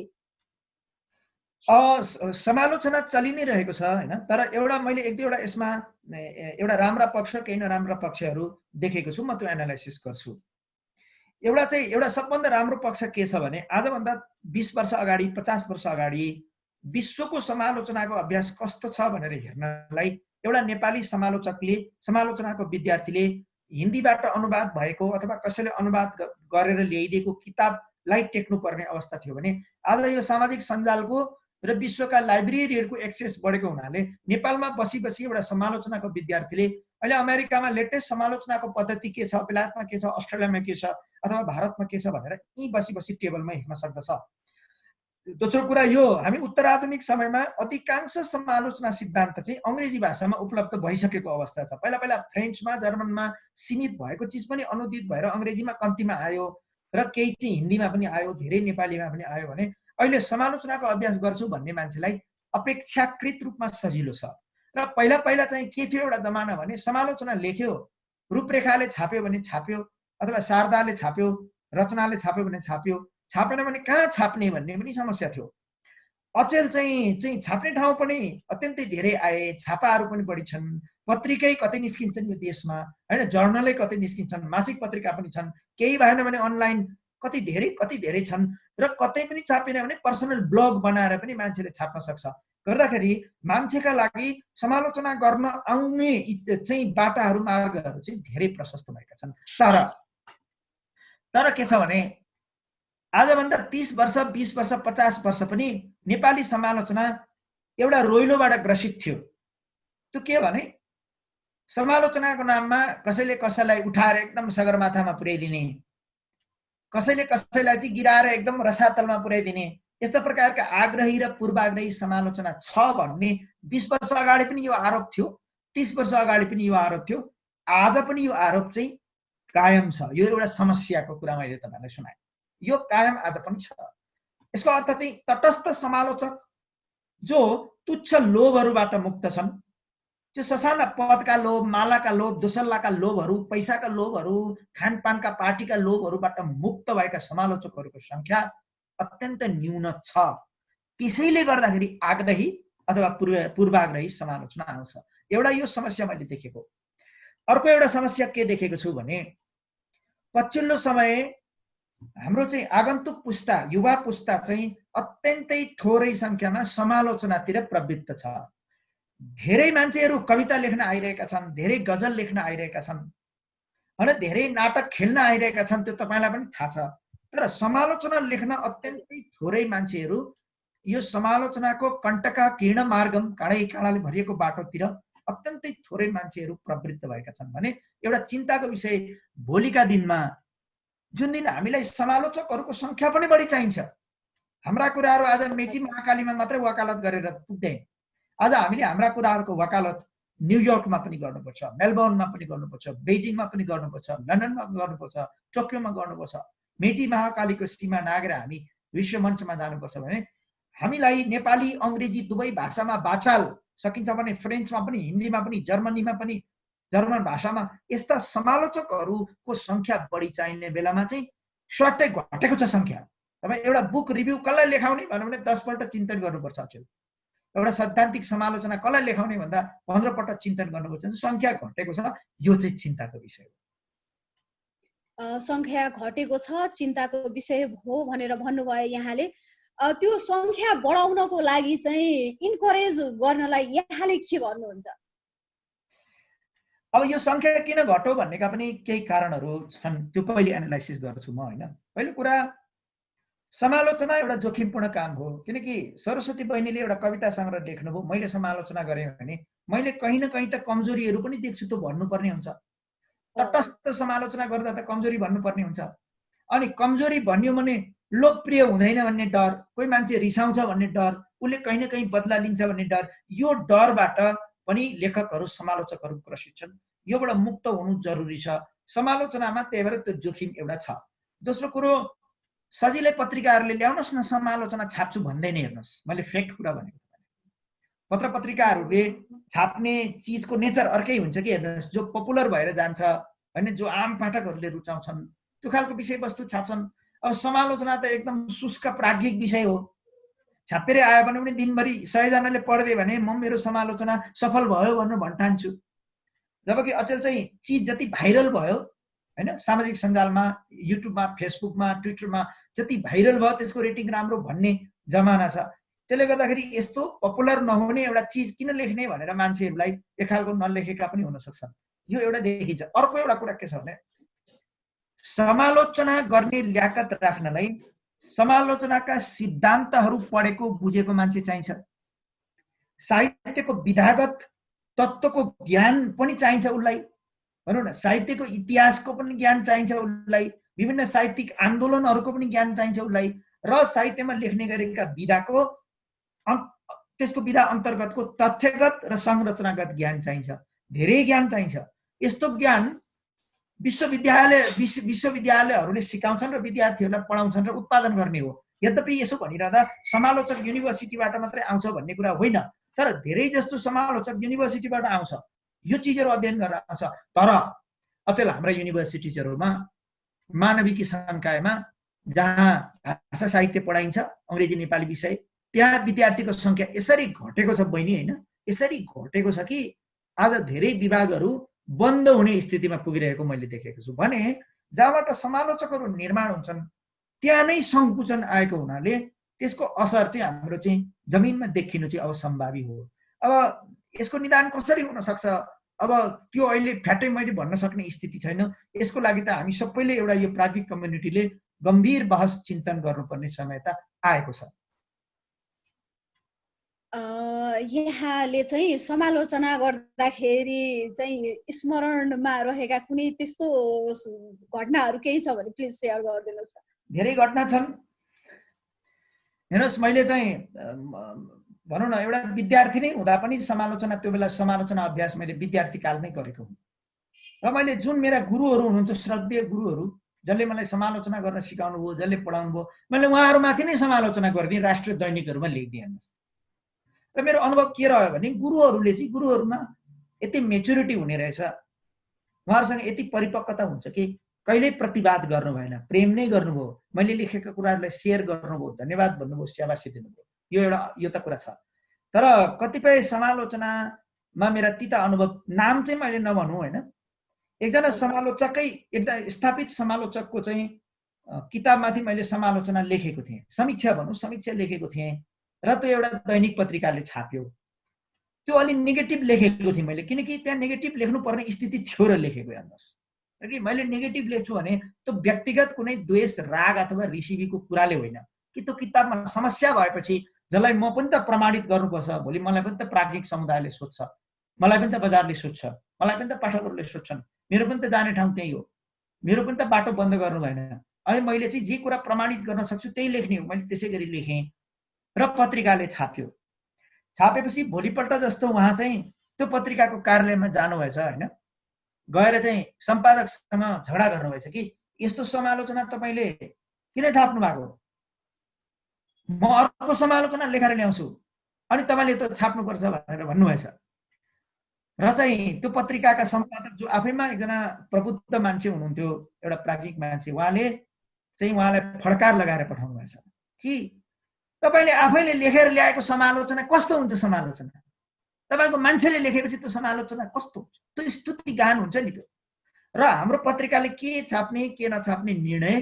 समालोचना चलि नै रहेको छ हैन, तर एउटा मैले एक दुईवटा यसमा एउटा राम्रा पक्ष केही नराम्रा पक्षहरू देखेको छु। म त्यो एनालाइसिस गर्छु। एउटा सबभन्दा राम्रो पक्ष के छ भने आजभन्दा 20 वर्ष अगाडि 50 वर्ष अगाडि विश्वको समालोचनाको अभ्यास कस्तो छ भनेर हेर्नलाई एउटा नेपाली समालोचनाको विद्यार्थीले हिन्दीबाट अनुवाद भएको अथवा कसैले अनुवाद गरेर ल्याइदिएको किताबलाई टेक्नुपर्ने अवस्था थियो भने आज यो सामाजिक सञ्जालको र विश्वका लाइब्रेरीहरूको एक्सेस बढेको हुनाले नेपालमा बसी एउटा समालोचनाको विद्यार्थीले अहिले अमेरिकामा लेटेस्ट समालोचनाको पद्धति के छ, बेलायतमा के छ, अस्ट्रेलियामा के छ अथवा भारतमा के छ भनेर यहीँ बसी टेबलमा हेर्न सक्दछ। दोस्रो कुरा यो हामी उत्तराधुनिक समयमा अधिकांश समालोचना सिद्धान्त चाहिँ अङ्ग्रेजी भाषामा उपलब्ध भइसकेको अवस्था छ। पहिला फ्रेन्चमा, जर्मनमा सीमित भएको चिज पनि अनुदित भएर अङ्ग्रेजीमा कम्तीमा आयो र केही चाहिँ हिन्दीमा पनि आयो, धेरै नेपालीमा पनि आयो भने अहिले समालोचनाको अभ्यास गर्छु भन्ने मान्छेलाई अपेक्षाकृत रूपमा सजिलो छ। र पहिला चाहिँ के थियो एउटा जमाना भने समालोचना लेख्यो, रूपरेखाले छाप्यो भने छाप्यो, अथवा शारदाले छाप्यो, रचनाले छाप्यो भने छाप्यो, छापेन भने कहाँ छाप्ने भन्ने पनि समस्या थियो। अचेल चाहिँ छाप्ने ठाउँ पनि अत्यन्तै धेरै आए, छापाहरू पनि बढी छन्, पत्रिकै कतै निस्किन्छन् यो देशमा हैन, जर्नलै कतै निस्किन्छन्, मासिक पत्रिका पनि छन्, केही भएन भने अनलाइन कति धेरै छन् र कतै पनि छापिन भने पर्सनल ब्लग बनाएर पनि मान्छेले छाप्न सक्छ। गर्दाखेरि मान्छेका लागि समालोचना गर्न आउने चाहिँ बाटाहरू, मार्गहरू चाहिँ धेरै प्रशस्त भएका छन्। तर के छ भने आजभन्दा 30 वर्ष, 20 वर्ष, 50 वर्ष पनि नेपाली समालोचना एउटा रोइलोबाट ग्रसित थियो। त्यो के भने समालोचनाको नाममा कसैले कसैलाई उठाएर एकदम सगरमाथामा पुर्याइदिने, कसैले कसैलाई चाहिँ गिराएर एकदम रसातलमा पुर्याइदिने, यस्ता प्रकारका आग्रही र पूर्वाग्रही समालोचना छ भन्ने 20 वर्ष अगाडि पनि यो आरोप थियो, 30 वर्ष अगाडि पनि यो आरोप थियो, आज पनि यो आरोप चाहिँ कायम छ। यो एउटा समस्याको कुरा मैले तपाईलाई सुनाएँ, यो कायम आज पनि छ। यसको अर्थ चाहिँ तटस्थ समालोचक जो तुच्छ लोभहरूबाट मुक्त छन्, जो ससाना पदका लोभ, मालाका लोभ, दोसल्लाका लोभहरू, पैसाका लोभहरू, खानपानका पार्टीका लोभहरूबाट मुक्त भएका समालोचकहरूको संख्या अत्यन्त न्यून छ। त्यसैले गर्दाखेरि आग्रही अथवा पूर्वाग्रही समालोचना आउँछ। एउटा यो समस्या मैले देखेको। अर्को एउटा समस्या के देखेको छु भने पछिल्लो समय हाम्रो चाहिँ आगन्तुक पुस्ता, युवा पुस्ता चाहिँ अत्यन्तै थोरै संख्यामा समालोचनातिर प्रवृत्त छ। धेरै मान्छेहरू कविता लेख्न आइरहेका छन्, धेरै गजल लेख्न आइरहेका छन्, अनि धेरै नाटक खेल्न आइरहेका छन्, त्यो तपाईलाई पनि थाहा छ। तर समालोचना लेख्न अत्यन्तै थोरै मान्छेहरू यो समालोचनाको कण्टका किर्ण मार्गम, काँडाले भरिएको बाटोतिर अत्यन्तै थोरै मान्छेहरू प्रवृत्त भएका छन् भने एउटा चिन्ताको विषय, भोलिका दिनमा जुन दिन हामीलाई समालोचकहरूको संख्या पनि बढी चाहिन्छ, हाम्रा कुराहरू आज मेची महाकालीमा मात्रै वकालत गरेर पुग्दैन। आज हामीले हाम्रा कुराहरूको वकालत न्युयोर्कमा पनि गर्नुपर्छ, मेलबर्नमा पनि गर्नुपर्छ, बेजिङमा पनि गर्नुपर्छ, लन्डनमा गर्नुपर्छ, टोकियोमा गर्नुपर्छ। मेची महाकालीको सीमा नागेर हामी विश्व मञ्चमा जानुपर्छ भने हामीलाई नेपाली अङ्ग्रेजी दुवै भाषामा बाचाल सकिन्छ भने फ्रेन्चमा पनि, हिन्दीमा पनि, जर्मनीमा पनि, जर्मन भाषामा यस्ता समालोचकहरूको सङ्ख्या बढी चाहिने बेलामा चाहिँ स्वाटै घटेको छ सङ्ख्या। तपाईँ एउटा बुक रिभ्यू कसलाई लेखाउने भन्यो भने 10 पल्ट चिन्तन गर्नुपर्छ। एउटा सैद्धान्तिक समालोचना कसलाई लेखाउने भन्दा 15 पल्ट चिन्तन गर्नुपर्छ। सङ्ख्या घटेको छ, यो चाहिँ चिन्ताको विषय हो। सङ्ख्या घटेको छ, चिन्ताको विषय हो भनेर भन्नुभयो यहाँले। त्यो सङ्ख्या बढाउनको लागि चाहिँ इन्करेज गर्नलाई यहाँले के भन्नुहुन्छ? अब यो सङ्ख्या किन घट्यो भन्नेका पनि केही कारणहरू छन्, त्यो पहिले एनालाइसिस गर्छु म हैन। पहिलो कुरा, समालोचना एउटा जोखिमपूर्ण काम हो। किनकि सरस्वती बहिनीले एउटा कविता सङ्ग्रह लेख्नुभयो, मैले समालोचना गरेँ भने मैले कहीँ न कहीँ त कमजोरीहरू पनि देख्छु त भन्नुपर्ने हुन्छ। तटस्थ समालोचना गर्दा त कमजोरी भन्नुपर्ने हुन्छ। अनि कमजोरी भन्यो भने लोकप्रिय हुँदैन भन्ने डर, कोही मान्छे रिसाउँछ भन्ने डर, उसले कहीँ न कहीँ बदला लिन्छ भन्ने डर, यो डरबाट पनि लेखकहरू समालोचकहरू ग्रसित छन्। योबाट मुक्त हुनु जरुरी छ समालोचनामा। त्यही भएर त्यो जोखिम एउटा छ। दोस्रो कुरो, सजिलै पत्रिकाहरूले ल्याउनुहोस् न समालोचना छाप्छु भन्दैन। हेर्नुहोस्, मैले फ्याक्ट कुरा भनेको। पत्र पत्रिकाहरूले छाप्ने चिजको नेचर अर्कै हुन्छ कि। हेर्नुहोस्, जो पपुलर भएर जान्छ हैन, जो आम पाठकहरूले रुचाउँछन् त्यो खालको विषयवस्तु छाप्छन्। अब समालोचना त एकदम शुष्क प्राज्ञिक विषय हो, छापेरै आयो भने पनि दिनभरि 100 जनाले पढ्दिए भने म मेरो समालोचना सफल भयो भनेर भन्ठान्छु। जबकि अचेल चाहिँ चिज जति भाइरल भयो हैन, सामाजिक सञ्जालमा, युट्युबमा, फेसबुकमा, ट्विटरमा जति भाइरल भयो त्यसको रेटिङ राम्रो भन्ने जमाना छ। त्यसले गर्दाखेरि यस्तो पपुलर नहुने एउटा चिज किन लेख्ने भनेर मान्छेहरूलाई एक खालको नलेखेका पनि हुन सक्छन्। यो एउटा देखिन्छ। अर्को एउटा कुरा के छ भने, समालोचना गर्ने ल्याकत राख्नलाई समालोचनाका सिद्धान्तहरू पढेको बुझेको मान्छे चाहिन्छ। साहित्यको विधागत तत्त्वको ज्ञान पनि चाहिन्छ उसलाई, भनौँ न। साहित्यको इतिहासको पनि ज्ञान चाहिन्छ उसलाई, विभिन्न साहित्यिक आन्दोलनहरूको पनि ज्ञान चाहिन्छ उसलाई, र साहित्यमा लेख्ने गरेका विधाको त्यसको विधा अन्तर्गतको तथ्यगत र संरचनागत ज्ञान चाहिन्छ। धेरै ज्ञान चाहिन्छ। यस्तो ज्ञान विश्वविद्यालयहरूले सिकाउँछन् र विद्यार्थीहरूलाई पढाउँछन् र उत्पादन गर्ने हो। यद्यपि यसो भनिरहँदा समालोचक युनिभर्सिटीबाट मात्रै आउँछ भन्ने कुरा होइन, तर धेरै जस्तो समालोचक युनिभर्सिटीबाट आउँछ। यो चिजहरू अध्ययन गरेर आउँछ। तर अचेल हाम्रा युनिभर्सिटिजहरूमा मानविकी संकायमा जहाँ भाषा साहित्य पढाइन्छ, अङ्ग्रेजी नेपाली विषय, त्यहाँ विद्यार्थीको सङ्ख्या यसरी घटेको छ बहिनी हैन, यसरी घटेको छ कि आज धेरै विभागहरू बन्द हुने स्थितिमा पुगिरहेको मैले देखेको छु। भने जहाँबाट समालोचकहरू निर्माण हुन्छन् त्यहाँ नै सङ्कुचन आएको हुनाले त्यसको असर चाहिँ हाम्रो चाहिँ जमिनमा देखिनु चाहिँ अब सम्भावी हो। अब यसको निदान कसरी हुन सक्छ, अब त्यो अहिले फ्याटै मैले भन्न सक्ने स्थिति छैन। यसको लागि त हामी सबैले एउटा यो प्राज्ञिक कम्युनिटीले गम्भीर बहस चिन्तन गर्नुपर्ने समय त आएको छ। यहाँले चाहिँ समालोचना गर्दाखेरि चाहिँ स्मरणमा रहेका कुनै त्यस्तो घटनाहरू केही छ भने प्लिज सेयर गरिदिनुहोस् न। धेरै घटना छन्। हेर्नुहोस्, मैले चाहिँ भनौँ न एउटा विद्यार्थी नै हुँदा पनि समालोचना, त्यो बेला समालोचना अभ्यास मैले विद्यार्थी कालमै गरेको हुँ। र मैले जुन मेरा गुरुहरू हुनुहुन्छ, श्रद्धेय गुरुहरू, जसले मलाई समालोचना गर्न सिकाउनु भयो, जसले पढाउनु भयो, मैले उहाँहरूमाथि नै समालोचना गरिदिएँ, राष्ट्रिय दैनिकहरूमा लेखिदिएँ। र मेरो अनुभव के रह्यो भने गुरुहरूले चाहिँ, गुरुहरूमा यति मेच्युरिटी हुने रहेछ, उहाँहरूसँग यति परिपक्वता हुन्छ कि कहिल्यै प्रतिवाद गर्नु भएन, प्रेम नै गर्नुभयो। मैले लेखेका कुराहरूलाई सेयर गर्नुभयो, धन्यवाद भन्नुभयो, स्याबासी दिनुभयो। यो त कुरा छ। तर कतिपय समालोचनामा मेरा तिता अनुभव, नाम चाहिँ मैले नभनौँ होइन, एकजना समालोचकै, एकदम स्थापित समालोचकको चाहिँ किताबमाथि मैले समालोचना लेखेको थिएँ, समीक्षा भनौँ, समीक्षा लेखेको थिएँ र त्यो एउटा दैनिक पत्रिकाले छाप्यो। त्यो अलि नेगेटिभ लेखेको थिएँ मैले, किनकि त्यहाँ नेगेटिभ लेख्नुपर्ने स्थिति थियो र लेखेको। हेर्नुहोस्, कि मैले नेगेटिभ लेख्छु भने त्यो व्यक्तिगत कुनै द्वेष, राग अथवा रिसिभीको कुराले होइन, कि त्यो किताबमा समस्या भएपछि जसलाई म पनि त प्रमाणित गर्नुपर्छ, भोलि मलाई पनि त प्राज्ञिक समुदायले सोध्छ, मलाई पनि त बजारले सोध्छ, मलाई पनि त पाठकहरूले सोध्छन्, मेरो पनि त जाने ठाउँ त्यही हो, मेरो पनि त बाटो बन्द गर्नु भएन। अनि मैले चाहिँ जे कुरा प्रमाणित गर्न सक्छु त्यही लेख्ने हो, मैले त्यसै गरी लेखेँ र पत्रिकाले छाप्यो। छापेपछि भोलिपल्ट जस्तो उहाँ चाहिँ त्यो पत्रिकाको कार्यालयमा जानुभएछ होइन, गएर चाहिँ सम्पादकसँग झगडा गर्नुभएछ कि यस्तो समालोचना तपाईँले किन छाप्नु भएको, म अर्को समालोचना लेखेर ल्याउँछु अनि तपाईँले त छाप्नुपर्छ भनेर भन्नुभएछ। र चाहिँ त्यो पत्रिकाका सम्पादक जो आफैमा एकजना प्रबुद्ध मान्छे हुनुहुन्थ्यो, एउटा प्राज्ञिक मान्छे, उहाँले चाहिँ उहाँलाई फड्कार लगाएर पठाउनु भएछ कि तपाईँले आफैले लेखेर ल्याएको समालोचना कस्तो हुन्छ, समालोचना तपाईँको मान्छेले लेखेपछि त्यो समालोचना कस्तो हुन्छ, त्यो स्तुति गान हुन्छ नि त्यो। र हाम्रो पत्रिकाले के छाप्ने के नछाप्ने निर्णय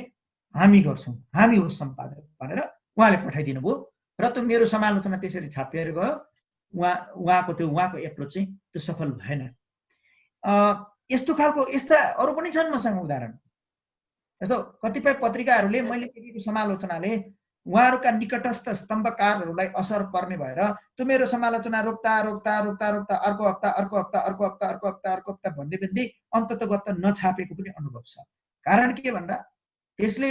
हामी गर्छौँ, हामी हो सम्पादक भनेर उहाँले पठाइदिनु भयो र त्यो मेरो समालोचना त्यसरी छापिएर गयो। उहाँको एप्रोच चाहिँ त्यो सफल भएन। यस्तो खालको यस्ता अरू पनि छन् मसँग उदाहरण। जस्तो कतिपय पत्रिकाहरूले मैले लेखेको समालोचनाले उहाँहरूका निकटस्थ स्तम्भकारहरूलाई असर पर्ने भएर त्यो मेरो समालोचना रोक्दा रोक्दा रोक्दा रोक्दा अर्को हप्ता अर्को हप्ता अर्को हप्ता अर्को हप्ता अर्को हप्ता भन्दै भन्दै अन्ततगत नछापेको पनि अनुभव छ। कारण के भन्दा त्यसले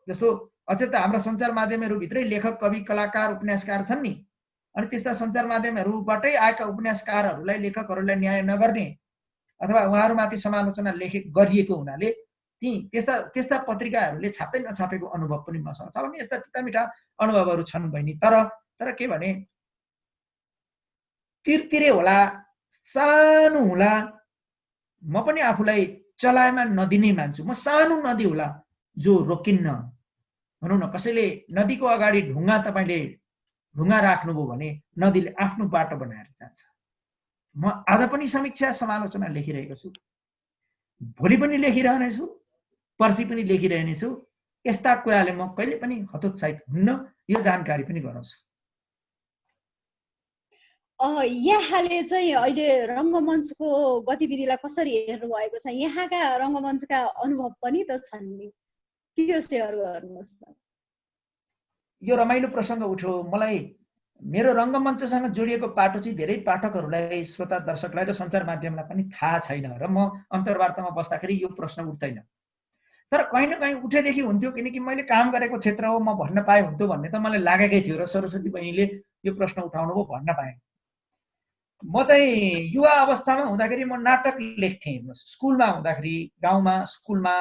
जस्तो अझै त हाम्रा सञ्चार माध्यमहरूभित्रै लेखक, कवि, कलाकार, उपन्यासकार छन् नि, अनि त्यस्ता सञ्चार माध्यमहरूबाटै आएका उपन्यासकारहरूलाई, लेखकहरूलाई न्याय नगर्ने अथवा उहाँहरूमाथि समालोचना गरिएको हुनाले त्यस्ता पत्रिकाहरूले छाप्दै नछापेको अनुभव पनि मसँग छ भने यस्ता तिता अनुभवहरू छन् बहिनी। तर के भने तिरतिरे होला, सानो होला, म पनि आफूलाई चलायमा नदिने मान्छु। म सानो नदी होला जो रोकिन्न। भनौँ न कसैले नदीको अगाडि तपाईँले ढुङ्गा राख्नुभयो भने नदीले आफ्नो बाटो बनाएर जान्छ। म आज पनि समीक्षा समालोचना लेखिरहेको छु, भोलि पनि लेखिरहनेछु, पर्सि पनि लेखिरहनेछु। यस्ता कुराले म कहिले पनि हतोत्साहित हुन्न, यो जानकारी पनि गराउँछु। यहाँले चाहिँ अहिले रङ्गमञ्चको गतिविधिलाई कसरी हेर्नु भएको छ? यहाँका रङ्गमञ्चका अनुभव पनि त छन् नि, त्यो सेयर गर्नुहोस् न। यो रमाइलो प्रसङ्ग उठ्यो। मलाई मेरो रङ्गमञ्चसँग जोडिएको पाटो चाहिँ धेरै पाठकहरूलाई, श्रोता दर्शकलाई र सञ्चार माध्यमलाई पनि थाहा छैन र म अन्तर्वार्तामा बस्दाखेरि यो प्रश्न उठ्दैन। तर कहीँ न कहीँ उठेदेखि हुन्थ्यो, किनकि मैले काम गरेको क्षेत्र हो, म भन्न पाए हुन्थ्यो भन्ने त मलाई लागेकै थियो र सरस्वती बहिनीले यो प्रश्न उठाउनु भयो, भन्न पाएँ। म चाहिँ युवा अवस्थामा हुँदाखेरि म नाटक लेख्थेँ। स्कुलमा हुँदाखेरि गाउँमा, स्कुलमा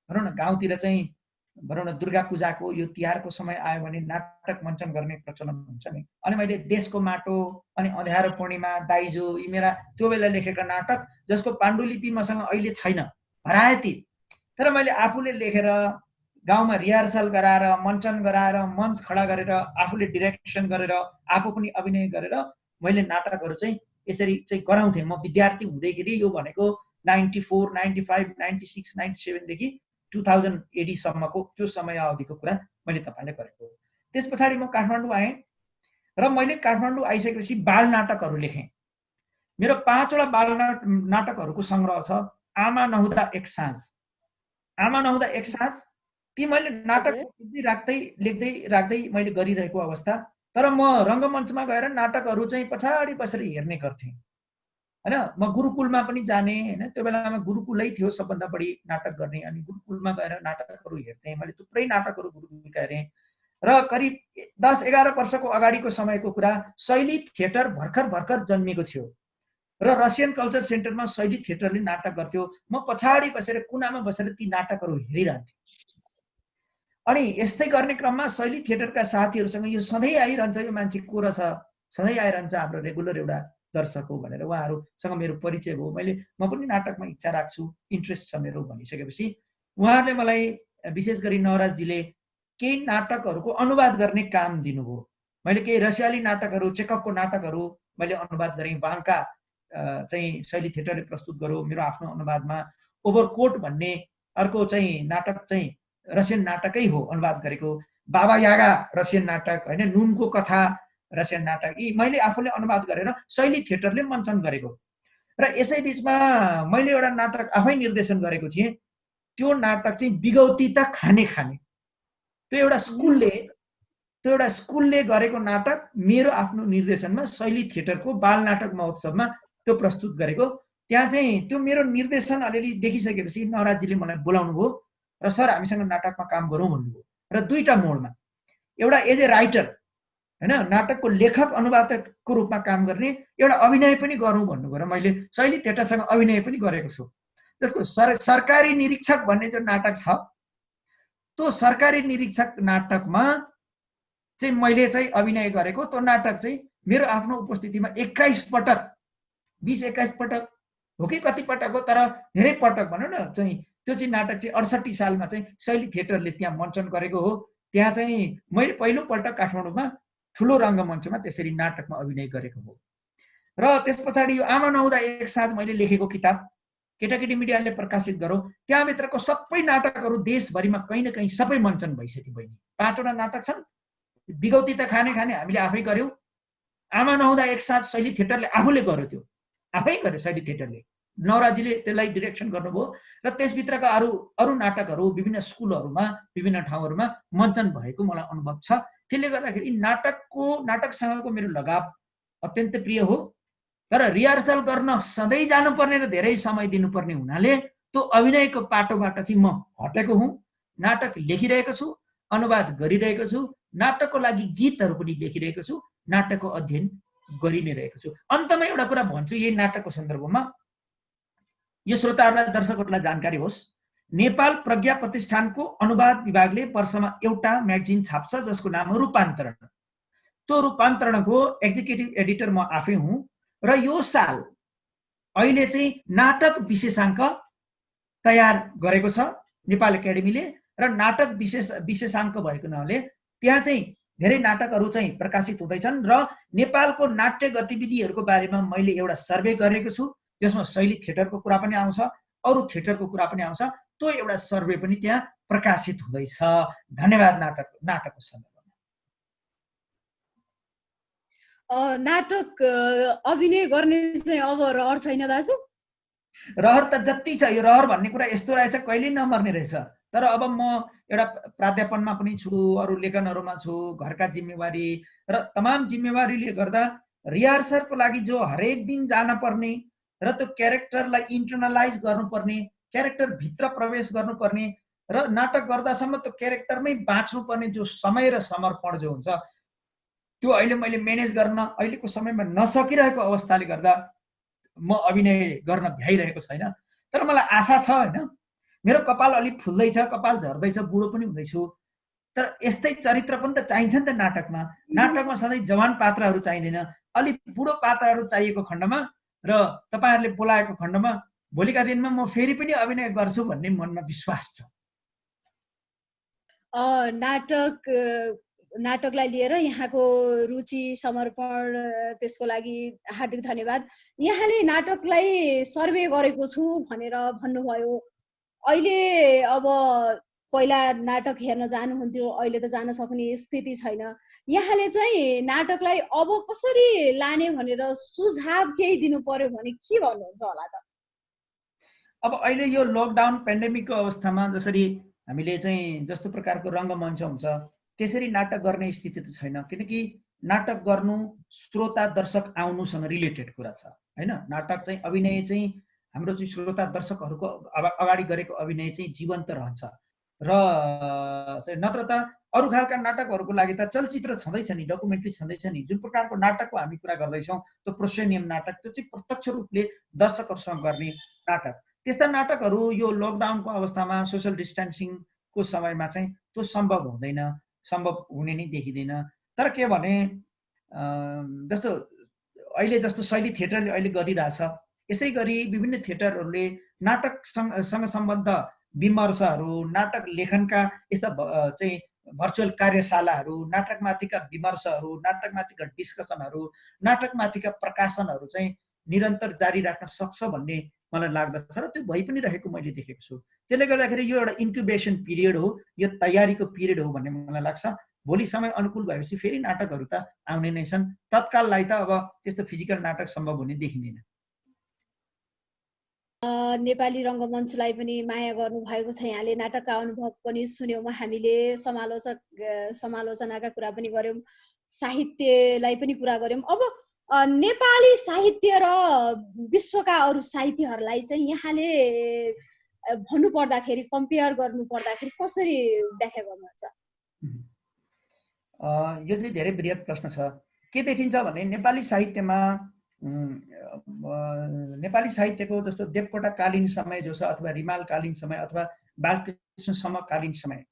भनौँ न, गाउँतिर चाहिँ भनौँ न दुर्गा पूजाको यो तिहारको समय आयो भने नाटक मञ्चन गर्ने प्रचलन हुन्छ नि। अनि मैले देशको माटो अनि अँध्यारो पूर्णिमा, दाइजो, यी मेरा त्यो बेला लेखेका नाटक जसको पाण्डुलिपि मसँग अहिले छैन, हराए ती। तर मैले आफूले लेखेर गाउँमा रिहर्सल गराएर, मञ्चन गराएर, मञ्च खडा गरेर, आफूले डिरेक्सन गरेर, आफू पनि अभिनय गरेर मैले नाटकहरू चाहिँ यसरी चाहिँ गराउँथेँ। म विद्यार्थी हुँदैखेरि, यो भनेको 94, 95, 96, 97 देखि 2000 AD सम्मको त्यो समय अवधिको कुरा मैले तपाईँलाई गरेको हो। त्यस पछाडि म काठमाडौँ आएँ र मैले काठमाडौँ आइसकेपछि बाल नाटकहरू लेखेँ। मेरो 5 वटा बाल नाटकहरूको सङ्ग्रह छ। आमा नहुँदा एक साँझ, आमा नहुँदा एक साँझ, ती मैले नाटक लेख्दै राख्दै मैले गरिरहेको अवस्था। तर म रङ्गमञ्चमा गएर नाटकहरू चाहिँ पछाडि बसेर हेर्ने गर्थेँ होइन। म गुरुकुलमा पनि जाने होइन, त्यो बेलामा गुरुकुलै थियो सबभन्दा बढी नाटक गर्ने। अनि गुरुकुलमा गएर नाटकहरू हेर्थेँ। मैले थुप्रै नाटकहरू गुरुकुलका हेरेँ र करिब 10-11 वर्षको अगाडिको समयको कुरा, शैली थिएटर भर्खर जन्मिएको थियो र रसियन कल्चर सेन्टरमा शैली थिएटरले नाटक गर्थ्यो। म पछाडि बसेर कुनामा बसेर ती नाटकहरू हेरिरहन्थेँ। अनि यस्तै गर्ने क्रममा शैली थिएटरका साथीहरूसँग यो सधैँ आइरहन्छ, यो मान्छे को रहेछ, सधैँ आइरहन्छ, हाम्रो रेगुलर एउटा दर्शक हो भनेर उहाँहरूसँग मेरो परिचय भयो। म पनि नाटकमा इच्छा राख्छु, इन्ट्रेस्ट छ मेरो भनिसकेपछि उहाँहरूले मलाई, विशेष गरी नवराजजीले केही नाटकहरूको अनुवाद गर्ने काम दिनुभयो। मैले केही रसियाली नाटकहरू, चेकअपको नाटकहरू मैले अनुवाद गरेँ। बाङ्का चाहिँ शैली थिएटरले प्रस्तुत गर्यो मेरो आफ्नो अनुवादमा। ओभरकोट भन्ने अर्को चाहिँ नाटक चाहिँ रसियन नाटकै हो अनुवाद गरेको। बाबा यागा रसियन नाटक होइन, नुनको कथा रसियन नाटक, यी मैले आफूले अनुवाद गरेर शैली थिएटरले मञ्चन गरेको। र यसै बिचमा मैले एउटा नाटक आफै निर्देशन गरेको थिएँ। त्यो नाटक चाहिँ बिगौती त खाने खाने, त्यो एउटा स्कुलले गरेको नाटक मेरो आफ्नो निर्देशनमा शैली थिएटरको बाल नाटक महोत्सवमा त्यो प्रस्तुत गरेको। त्यहाँ चाहिँ त्यो मेरो निर्देशन अलिअलि देखिसकेपछि नवराजजीले मलाई बोलाउनु भयो र सर हामीसँग नाटकमा काम गरौँ भन्नुभयो र दुईटा मोडमा, एउटा एज ए राइटर हैन नाटकको लेखक अनुवादकको रूपमा काम गर्ने, एउटा अभिनय पनि गरौँ भन्नुभयो र मैले शैली थिएटरसँग अभिनय पनि गरेको छु। त्यसको सरकारी निरीक्षक भन्ने जो नाटक छ त्यो सरकारी निरीक्षक नाटकमा चाहिँ मैले चाहिँ अभिनय गरेको। त्यो नाटक चाहिँ मेरो आफ्नो उपस्थितिमा 21 पटक 20-21 पटक हो कि कति पटक हो, तर धेरै पटक भनौँ न चाहिँ त्यो चाहिँ नाटक चाहिँ 68 सालमा चाहिँ शैली थिएटरले त्यहाँ मञ्चन गरेको हो। त्यहाँ चाहिँ मैले पहिलोपल्ट काठमाडौँमा ठुलो रङ्गमञ्चमा त्यसरी नाटकमा अभिनय गरेको हो। र त्यस पछाडि यो आमा नहुँदा एक साँझ मैले लेखेको किताब केटाकेटी मिडियाले प्रकाशित गरौँ, त्यहाँभित्रको सबै नाटकहरू देशभरिमा कहीँ न कहीँ सबै मञ्चन भइसक्यो बहिनी। 5वटा नाटक छन्। बिगौती त खाने हामीले आफै गर्यौँ। आमा नहुँदा एक साँझ शैली थिएटरले आफूले गर्यो, त्यो आफै गर्यो शैली थिएटरले, नवराजीले त्यसलाई डिरेक्सन गर्नुभयो र त्यसभित्रका अरू नाटकहरू विभिन्न स्कुलहरूमा विभिन्न ठाउँहरूमा मञ्चन भएको मलाई अनुभव छ। त्यसले गर्दाखेरि नाटकसँगको मेरो लगाव अत्यन्तै प्रिय हो। तर रिहर्सल गर्न सधैँ जानुपर्ने र धेरै समय दिनुपर्ने हुनाले त्यो अभिनयको पाटोबाट चाहिँ म हटेको हुँ। नाटक लेखिरहेको छु, अनुवाद गरिरहेको छु, नाटकको लागि गीतहरू पनि लेखिरहेको छु, नाटकको अध्ययन गरि नै रहेको छु। अन्तमा एउटा कुरा भन्छु यही नाटकको सन्दर्भमा, यो श्रोताहरूलाई दर्शकहरूलाई जानकारी होस्, नेपाल प्रज्ञा प्रतिष्ठानको अनुवाद विभागले वर्षमा एउटा म्यागजिन छाप्छ जसको नाम हो रूपान्तरण। त्यो रूपान्तरणको एक्जिक्युटिभ एडिटर म आफै हुँ र यो साल अहिले चाहिँ नाटक विशेषाङ्क तयार गरेको छ नेपाल एकाडेमीले र नाटक विशेषाङ्क भएको हुनाले त्यहाँ चाहिँ धेरै नाटकहरू चाहिँ प्रकाशित हुँदैछन् र नेपालको नाट्य गतिविधिहरूको बारेमा मैले एउटा सर्वे गरेको छु, त्यसमा शैली थिएटरको कुरा पनि आउँछ, अरू थिएटरको कुरा पनि आउँछ। त्यो एउटा सर्वे पनि त्यहाँ प्रकाशित हुँदैछ। धन्यवाद। नाटकको सन्दर्भमा नाटक अभिनय गर्ने चाहिँ अब रहर छैन दाजु? रहर त जति छ, यो रहर भन्ने कुरा यस्तो रहेछ कहिल्यै नमर्ने रहेछ। तर अब म एउटा प्राध्यापनमा पनि छु, अरू लेखनहरूमा छु, घरका जिम्मेवारी र तमाम जिम्मेवारीले गर्दा रिहर्सलको लागि जो हरेक दिन जान पर्ने र त्यो क्यारेक्टरलाई इन्टर्नलाइज गर्नुपर्ने, क्यारेक्टरभित्र प्रवेश गर्नुपर्ने र नाटक गर्दासम्म त्यो क्यारेक्टरमै बाँच्नुपर्ने जो समय र समर्पण जो हुन्छ त्यो अहिले मैले म्यानेज गर्न अहिलेको समयमा नसकिरहेको अवस्थाले गर्दा म अभिनय गर्न भ्याइरहेको छैन। तर मलाई आशा छ होइन, मेरो कपाल अलिक फुल्दैछ, कपाल झर्दैछ, बुढो पनि हुँदैछु। तर यस्तै चरित्र पनि त चाहिन्छ नि त नाटकमा। नाटकमा सधैँ जवान पात्रहरू चाहिँदैन, अलिक बुढो पात्रहरू चाहिएको खण्डमा र तपाईँहरूले बोलाएको खण्डमा भोलिका दिनमा म फेरि पनि अभिनय गर्छु भन्ने मनमा विश्वास छ। नाटकलाई लिएर यहाँको रुचि, समर्पण, त्यसको लागि हार्दिक धन्यवाद। यहाँले नाटकलाई सर्वे गरेको छु भनेर भन्नुभयो। अहिले अब पहिला नाटक हेर्न जानुहुन्थ्यो, अहिले त जान सक्ने स्थिति छैन। यहाँले चाहिँ नाटकलाई अब कसरी लाने भनेर सुझाव केही दिनु पर्यो भने के भन्नुहुन्छ होला त? अब अहिले यो लकडाउन पेन्डेमिकको अवस्थामा जसरी हामीले चाहिँ जस्तो प्रकारको रङ्गमञ्च हुन्छ त्यसरी नाटक गर्ने स्थिति त छैन, किनकि नाटक गर्नु श्रोता दर्शक आउनुसँग रिलेटेड कुरा छ होइन। नाटक चाहिँ अभिनय चाहिँ हाम्रो चाहिँ श्रोता दर्शकहरूको अगाडि गरेको अभिनय चाहिँ जीवन्त रहन्छ र नत्र त अरू खालका नाटकहरूको लागि त चलचित्र छँदैछ नि, डकुमेन्ट्री छँदैछ नि। जुन प्रकारको नाटकको हामी कुरा गर्दैछौँ त्यो प्रोसेनियम नाटक, त्यो चाहिँ प्रत्यक्ष रूपले दर्शकहरूसँग गर्ने नाटक। त्यस्ता नाटकहरू यो लकडाउनको अवस्थामा सोसियल डिस्टेन्सिङको समयमा चाहिँ त्यो सम्भव हुँदैन, सम्भव हुने नै देखिँदैन। तर के भने जस्तो अहिले जस्तो शैली थिएटरले अहिले गरिरहेछ, यसै गरी विभिन्न थिएटरहरूले नाटकसँग सम्बद्ध विमर्शहरू, नाटक लेखनका यस्ता चाहिँ भर्चुअल कार्यशालाहरू, नाटकमाथिका विमर्शहरू, नाटकमाथिका डिस्कसनहरू, नाटकमाथिका प्रकाशनहरू चाहिँ निरन्तर जारी राख्न सक्छ भन्ने मलाई लाग्दछ र त्यो भइ पनि रहेको मैले देखेको छु। त्यसले गर्दाखेरि यो एउटा इन्क्युबेसन पिरियड हो, यो तयारीको पिरियड हो भन्ने मलाई लाग्छ। भोलि समय अनुकूल भएपछि फेरि नाटकहरू त आउने नै छन्। तत्काललाई त अब त्यस्तो फिजिकल नाटक सम्भव हुने देखिँदैन। नेपाली रङ्गमञ्चलाई पनि माया गर्नु भएको छ यहाँले, नाटकका अनुभव पनि सुन्यौँ हामीले, समालोचनाका कुरा पनि गऱ्यौँ, साहित्यलाई पनि कुरा गऱ्यौँ। अब नेपाली साहित्य र विश्वका अरू साहित्यहरूलाई चाहिँ यहाँले भन्नु पर्दाखेरि कम्पेयर गर्नु पर्दाखेरि कसरी व्याख्या गर्नुहुन्छ? यो चाहिँ धेरै बृहत प्रश्न छ। के देखिन्छ भने नेपाली साहित्यमा नेपाली साहित्यको जस्तो देवकोटाकालीन समय जो छ अथवा रिमालकालीन समय अथवा बालकृष्ण समकालीन समय,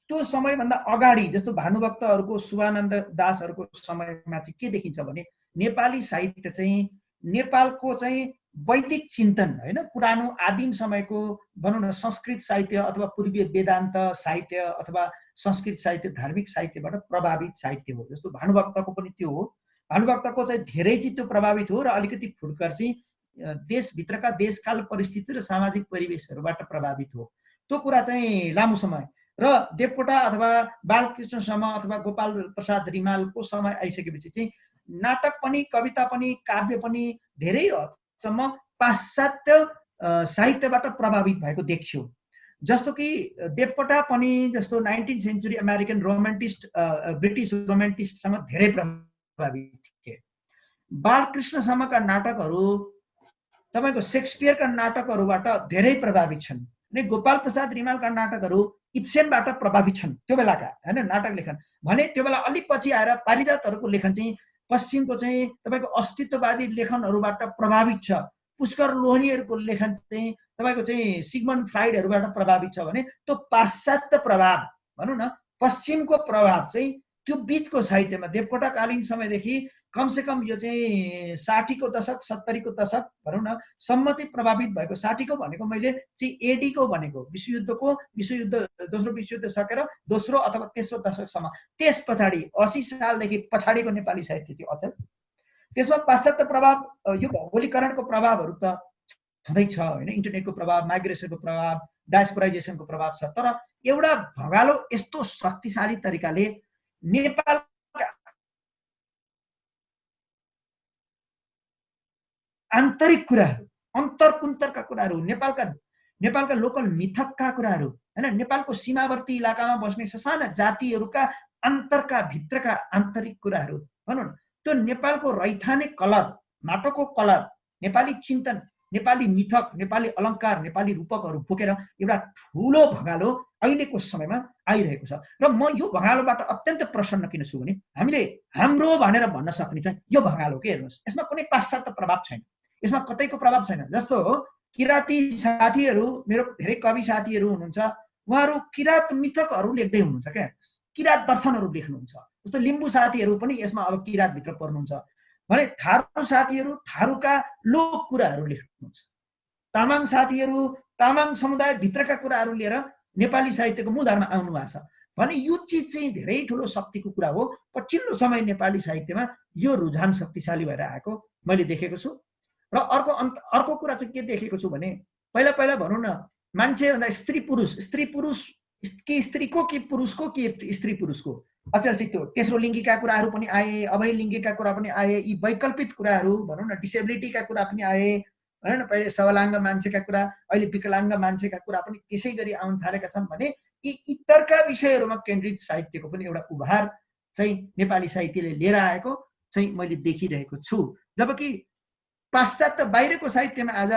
त्यो समयभन्दा अगाडि जस्तो भानुभक्तहरूको सुभानन्द दासहरूको समयमा चाहिँ के देखिन्छ भने नेपाली साहित्य चाहिँ नेपालको चाहिँ वैदिक चिन्तन होइन, पुरानो आदिम समयको भनौँ न संस्कृत साहित्य अथवा पूर्वीय वेदान्त साहित्य अथवा संस्कृत साहित्य धार्मिक साहित्यबाट प्रभावित साहित्य हो। जस्तो भानुभक्तको पनि त्यो हो। भानुभक्तको चाहिँ धेरै चाहिँ त्यो प्रभावित हो र अलिकति फुटकर चाहिँ देशभित्रका देशकाल परिस्थिति र सामाजिक परिवेशहरूबाट प्रभावित हो। त्यो कुरा चाहिँ लामो समय र देवकोटा अथवा बालकृष्णसम्म अथवा गोपाल प्रसाद रिमालको समय आइसकेपछि चाहिँ नाटक पनि कविता पनि काव्य पनि धेरै हदसम्म पाश्चात्य साहित्यबाट प्रभावित भएको देखियो। जस्तो कि देवकोटा पनि जस्तो 19th सेन्चुरी अमेरिकन रोमान्टिस्ट ब्रिटिस रोमान्टिस्टसँग धेरै प्रभावित थिए। बालकृष्णसम्मका नाटकहरू तपाईँको शेक्सपियरका नाटकहरूबाट धेरै प्रभावित छन्। अनि गोपाल प्रसाद रिमालका नाटकहरू इब्सेनबाट प्रभावित छन् त्यो बेलाका होइन नाटक लेखन भने। त्यो बेला अलिक पछि आएर पारिजातहरूको लेखन चाहिँ पश्चिमको चाहिँ तपाईँको अस्तित्ववादी लेखनहरूबाट प्रभावित छ। पुष्कर लोहनीहरूको लेखन चाहिँ तपाईँको चाहिँ सिगमन्ड फ्राइडहरूबाट प्रभावित छ भने त्यो पाश्चात्य प्रभाव भनौँ न पश्चिमको प्रभाव चाहिँ त्यो बिचको साहित्यमा देवकोटाकालीन समयदेखि कमसेकम यो चाहिँ 60को दशक 70को दशक भनौँ न सम्म चाहिँ प्रभावित भएको। 60को भनेको मैले चाहिँ एडीको भनेको विश्वयुद्ध दोस्रो विश्वयुद्ध सकेर दोस्रो अथवा तेस्रो दशकसम्म। त्यस पछाडि 80 सालदेखि पछाडिको नेपाली साहित्य चाहिँ अचल। त्यसमा पाश्चात्य प्रभाव यो भौगोलिकरणको प्रभावहरू त छँदैछ होइन, इन्टरनेटको प्रभाव, माइग्रेसनको प्रभाव, डायस्पोराइजेसनको प्रभाव छ। तर एउटा भगालो यस्तो शक्तिशाली तरिकाले नेपाल आन्तरिक कुराहरू अन्तरकुन्तरका कुराहरू नेपालका लोकल मिथकका कुराहरू होइन, नेपालको सीमावर्ती इलाकामा बस्ने ससाना जातिहरूका अन्तरका भित्रका आन्तरिक कुराहरू भनौँ न, त्यो नेपालको रैथाने कलर, माटोको कलर, नेपाली चिन्तन, नेपाली मिथक, नेपाली अलङ्कार, नेपाली रूपकहरू बोकेर एउटा ठुलो भगालो अहिलेको समयमा आइरहेको छ। र म यो भगालोबाट अत्यन्त प्रसन्न किन छु भने हामीले हाम्रो भनेर भन्न सक्ने चाहिँ यो भगालो के हेर्नुहोस्, यसमा कुनै पाश्चात्य प्रभाव छैन, यसमा कतैको प्रभाव छैन। जस्तो हो किराँती साथीहरू, मेरो धेरै कवि साथीहरू हुनुहुन्छ, उहाँहरू किराँत मिथकहरू लेख्दै हुनुहुन्छ क्या, किराँत दर्शनहरू लेख्नुहुन्छ। जस्तो लिम्बू साथीहरू पनि यसमा अब किराँतभित्र पर्नुहुन्छ भने थारू साथीहरू थारूका लोक कुराहरू लेख्नुहुन्छ, तामाङ साथीहरू तामाङ समुदायभित्रका कुराहरू लिएर नेपाली साहित्यको मूलधारमा आउनु भएको छ भने यो चिज चाहिँ धेरै ठुलो शक्तिको कुरा हो। पछिल्लो समय नेपाली साहित्यमा यो रुझान शक्तिशाली भएर आएको मैले देखेको छु। र अर्को कुरा चाहिँ के देखेको छु भने पहिला भनौँ न मान्छे भन्दा स्त्री पुरुष कि स्त्रीको कि पुरुषको कि स्त्री पुरुषको अचेल चाहिँ त्यो तेस्रो लिङ्गीका कुराहरू पनि आए, अभय लिङ्गीका कुरा पनि आए, यी वैकल्पिक कुराहरू भनौँ न डिसेबिलिटीका कुरा पनि आए होइन। पहिले सबलाङ्ग मान्छेका कुरा, अहिले विकलाङ्ग मान्छेका कुरा पनि त्यसै गरी आउन थालेका छन् भने यी इतरका विषयहरूमा केन्द्रित साहित्यको पनि एउटा उभार चाहिँ नेपाली साहित्यले लिएर आएको चाहिँ मैले देखिरहेको छु। जबकि पाश्चात्य बाहिरको साहित्यमा आज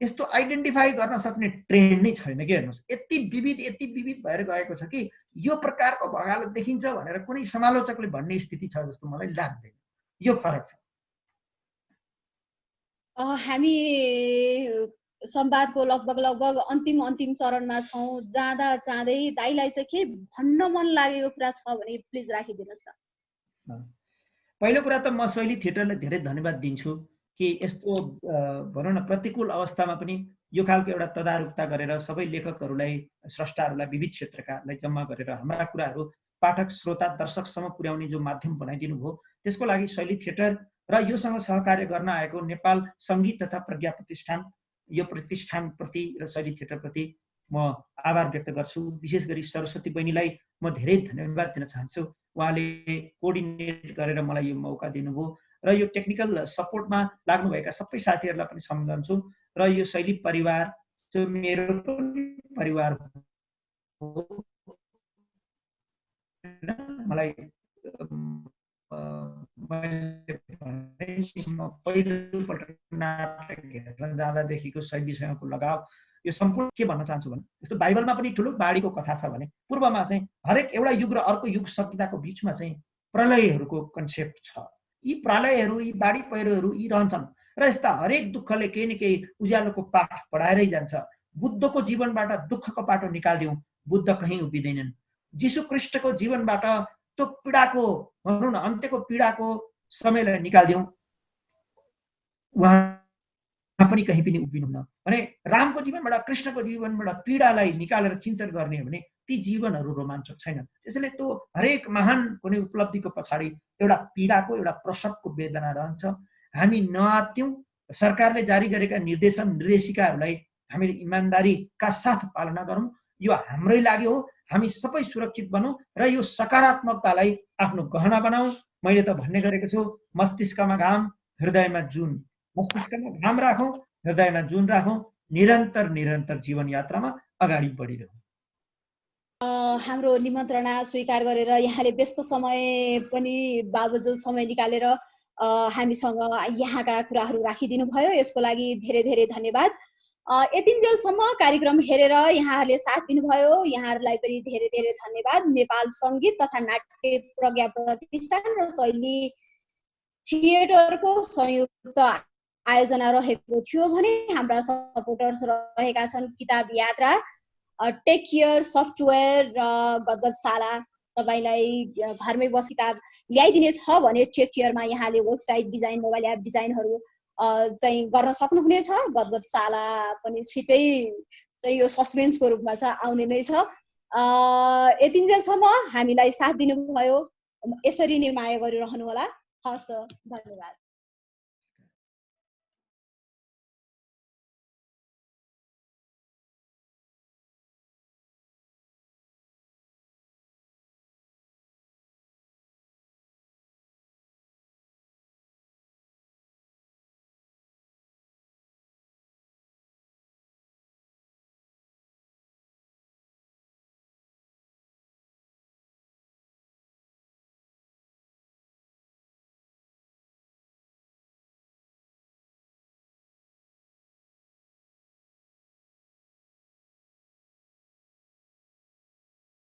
यस्तो आइडेन्टिफाई गर्न सक्ने ट्रेन्ड नै छैन कि हेर्नुहोस्, यति विविध भएर गएको छ कि यो प्रकारको भगालो देखिन्छ भनेर कुनै समालोचकले भन्ने स्थिति छ जस्तो मलाई लाग्दैन। यो फरक छ। हामी संवादको लगभग अन्तिम चरणमा छौँ। जाँदै दाइलाई चाहिँ के भन्न मन लागेको कुरा छ भने प्लिज राखिदिनुहोस् न। पहिलो कुरा त म शैली थिएटरलाई धेरै धन्यवाद दिन्छु कि यस्तो भनौँ न प्रतिकूल अवस्थामा पनि यो खालको एउटा तदारुकता गरेर सबै लेखकहरूलाई, स्रष्टाहरूलाई, विविध क्षेत्रकालाई जम्मा गरेर हाम्रा कुराहरू पाठक, श्रोता, दर्शकसम्म पुर्याउने जो माध्यम बनाइदिनु भयो त्यसको लागि शैली थिएटर र योसँग सहकार्य गर्न आएको नेपाल सङ्गीत तथा प्रज्ञा प्रतिष्ठान, यो प्रतिष्ठानप्रति र शैली थिएटरप्रति म आभार व्यक्त गर्छु। विशेष गरी सरस्वती बहिनीलाई म धेरै धन्यवाद दिन चाहन्छु। उहाँले कोअर्डिनेट गरेर मलाई यो मौका दिनुभयो र यो टेक्निकल सपोर्टमा लाग्नुभएका सबै साथीहरूलाई पनि सम्झन्छु। र यो शैली परिवार जो मेरो पनि परिवार हो, मलाई पहिलोपल्ट नाटक हेर्न जाँदादेखिको शैलीसँगको लगाव यो सम्पूर्ण के भन्न चाहन्छु भने जस्तो बाइबलमा पनि ठुलो बाढीको कथा छ भने पूर्वमा चाहिँ हरेक एउटा युग र अर्को युग सकिँदाको बिचमा चाहिँ प्रलयहरूको कन्सेप्ट छ। यी प्रलयहरू, यी बाढी पहिरोहरू यी रहन्छन् र यस्ता हरेक दुःखले केही न केही उज्यालोको पाठ पढाएरै जान्छ। बुद्धको जीवनबाट दुःखको पाटो निकालिदिउँ, बुद्ध कहीँ उभिँदैनन्। जीशु ख्रीष्टको जीवनबाट त्यो पीडाको भनौँ न अन्त्यको पीडाको समयलाई निकालिदिउँ, उहाँ पनि कहीँ पनि उभिनुहुन्न। भने रामको जीवनबाट कृष्णको जीवनबाट पीडालाई निकालेर चिन्तन गर्ने हो भने ती जीवनहरू रोमाञ्चक छैनन्। त्यसैले त्यो हरेक महान कुनै उपलब्धिको पछाडि एउटा पीडाको, एउटा प्रसवको वेदना रहन्छ। हामी नआत्त्यौँ, सरकारले जारी गरेका निर्देशन निर्देशिकाहरूलाई हामीले इमान्दारीका साथ पालना गरौँ। यो हाम्रै लागि हो, हामी सबै सुरक्षित बनौँ र यो सकारात्मकतालाई आफ्नो गहना बनाऊ। मैले त भन्ने गरेको छु, मस्तिष्कमा घाम, हृदयमा जुन। मस्तिष्कमा घाम राखौँ, हृदयमा जुन राखौँ, निरन्तर निरन्तर जीवन यात्रामा अगाडि बढिरहौँ। हाम्रो निमन्त्रणा स्वीकार गरेर यहाँले व्यस्त समय पनि बावजुद समय निकालेर हामीसँग यहाँका कुराहरू राखिदिनु भयो। यसको लागि धेरै धेरै धन्यवाद। यतिन्जेलसम्म कार्यक्रम हेरेर यहाँहरूले साथ दिनुभयो, यहाँहरूलाई पनि धेरै धेरै धन्यवाद। नेपाल सङ्गीत तथा नाट्य प्रज्ञा प्रतिष्ठान र शैली थिएटरको संयुक्त आयोजना रहेको थियो भने हाम्रा सपोर्टर्स रहेका छन् किताब यात्रा, टेक केयर सफ्टवेयर र गदगदशाला। तपाईँलाई घरमै बस किताब ल्याइदिने छ भने टेक केयरमा यहाँले वेबसाइट डिजाइन, मोबाइल एप डिजाइनहरू चाहिँ गर्न सक्नुहुनेछ। गदगदशाला पनि छिटै चाहिँ यो सस्पेन्सको रूपमा चाहिँ आउने नै छ। यतिन्जेलसम्म हामीलाई साथ दिनुभयो, यसरी नै माया गरिरहनु होला। हस् त, धन्यवाद।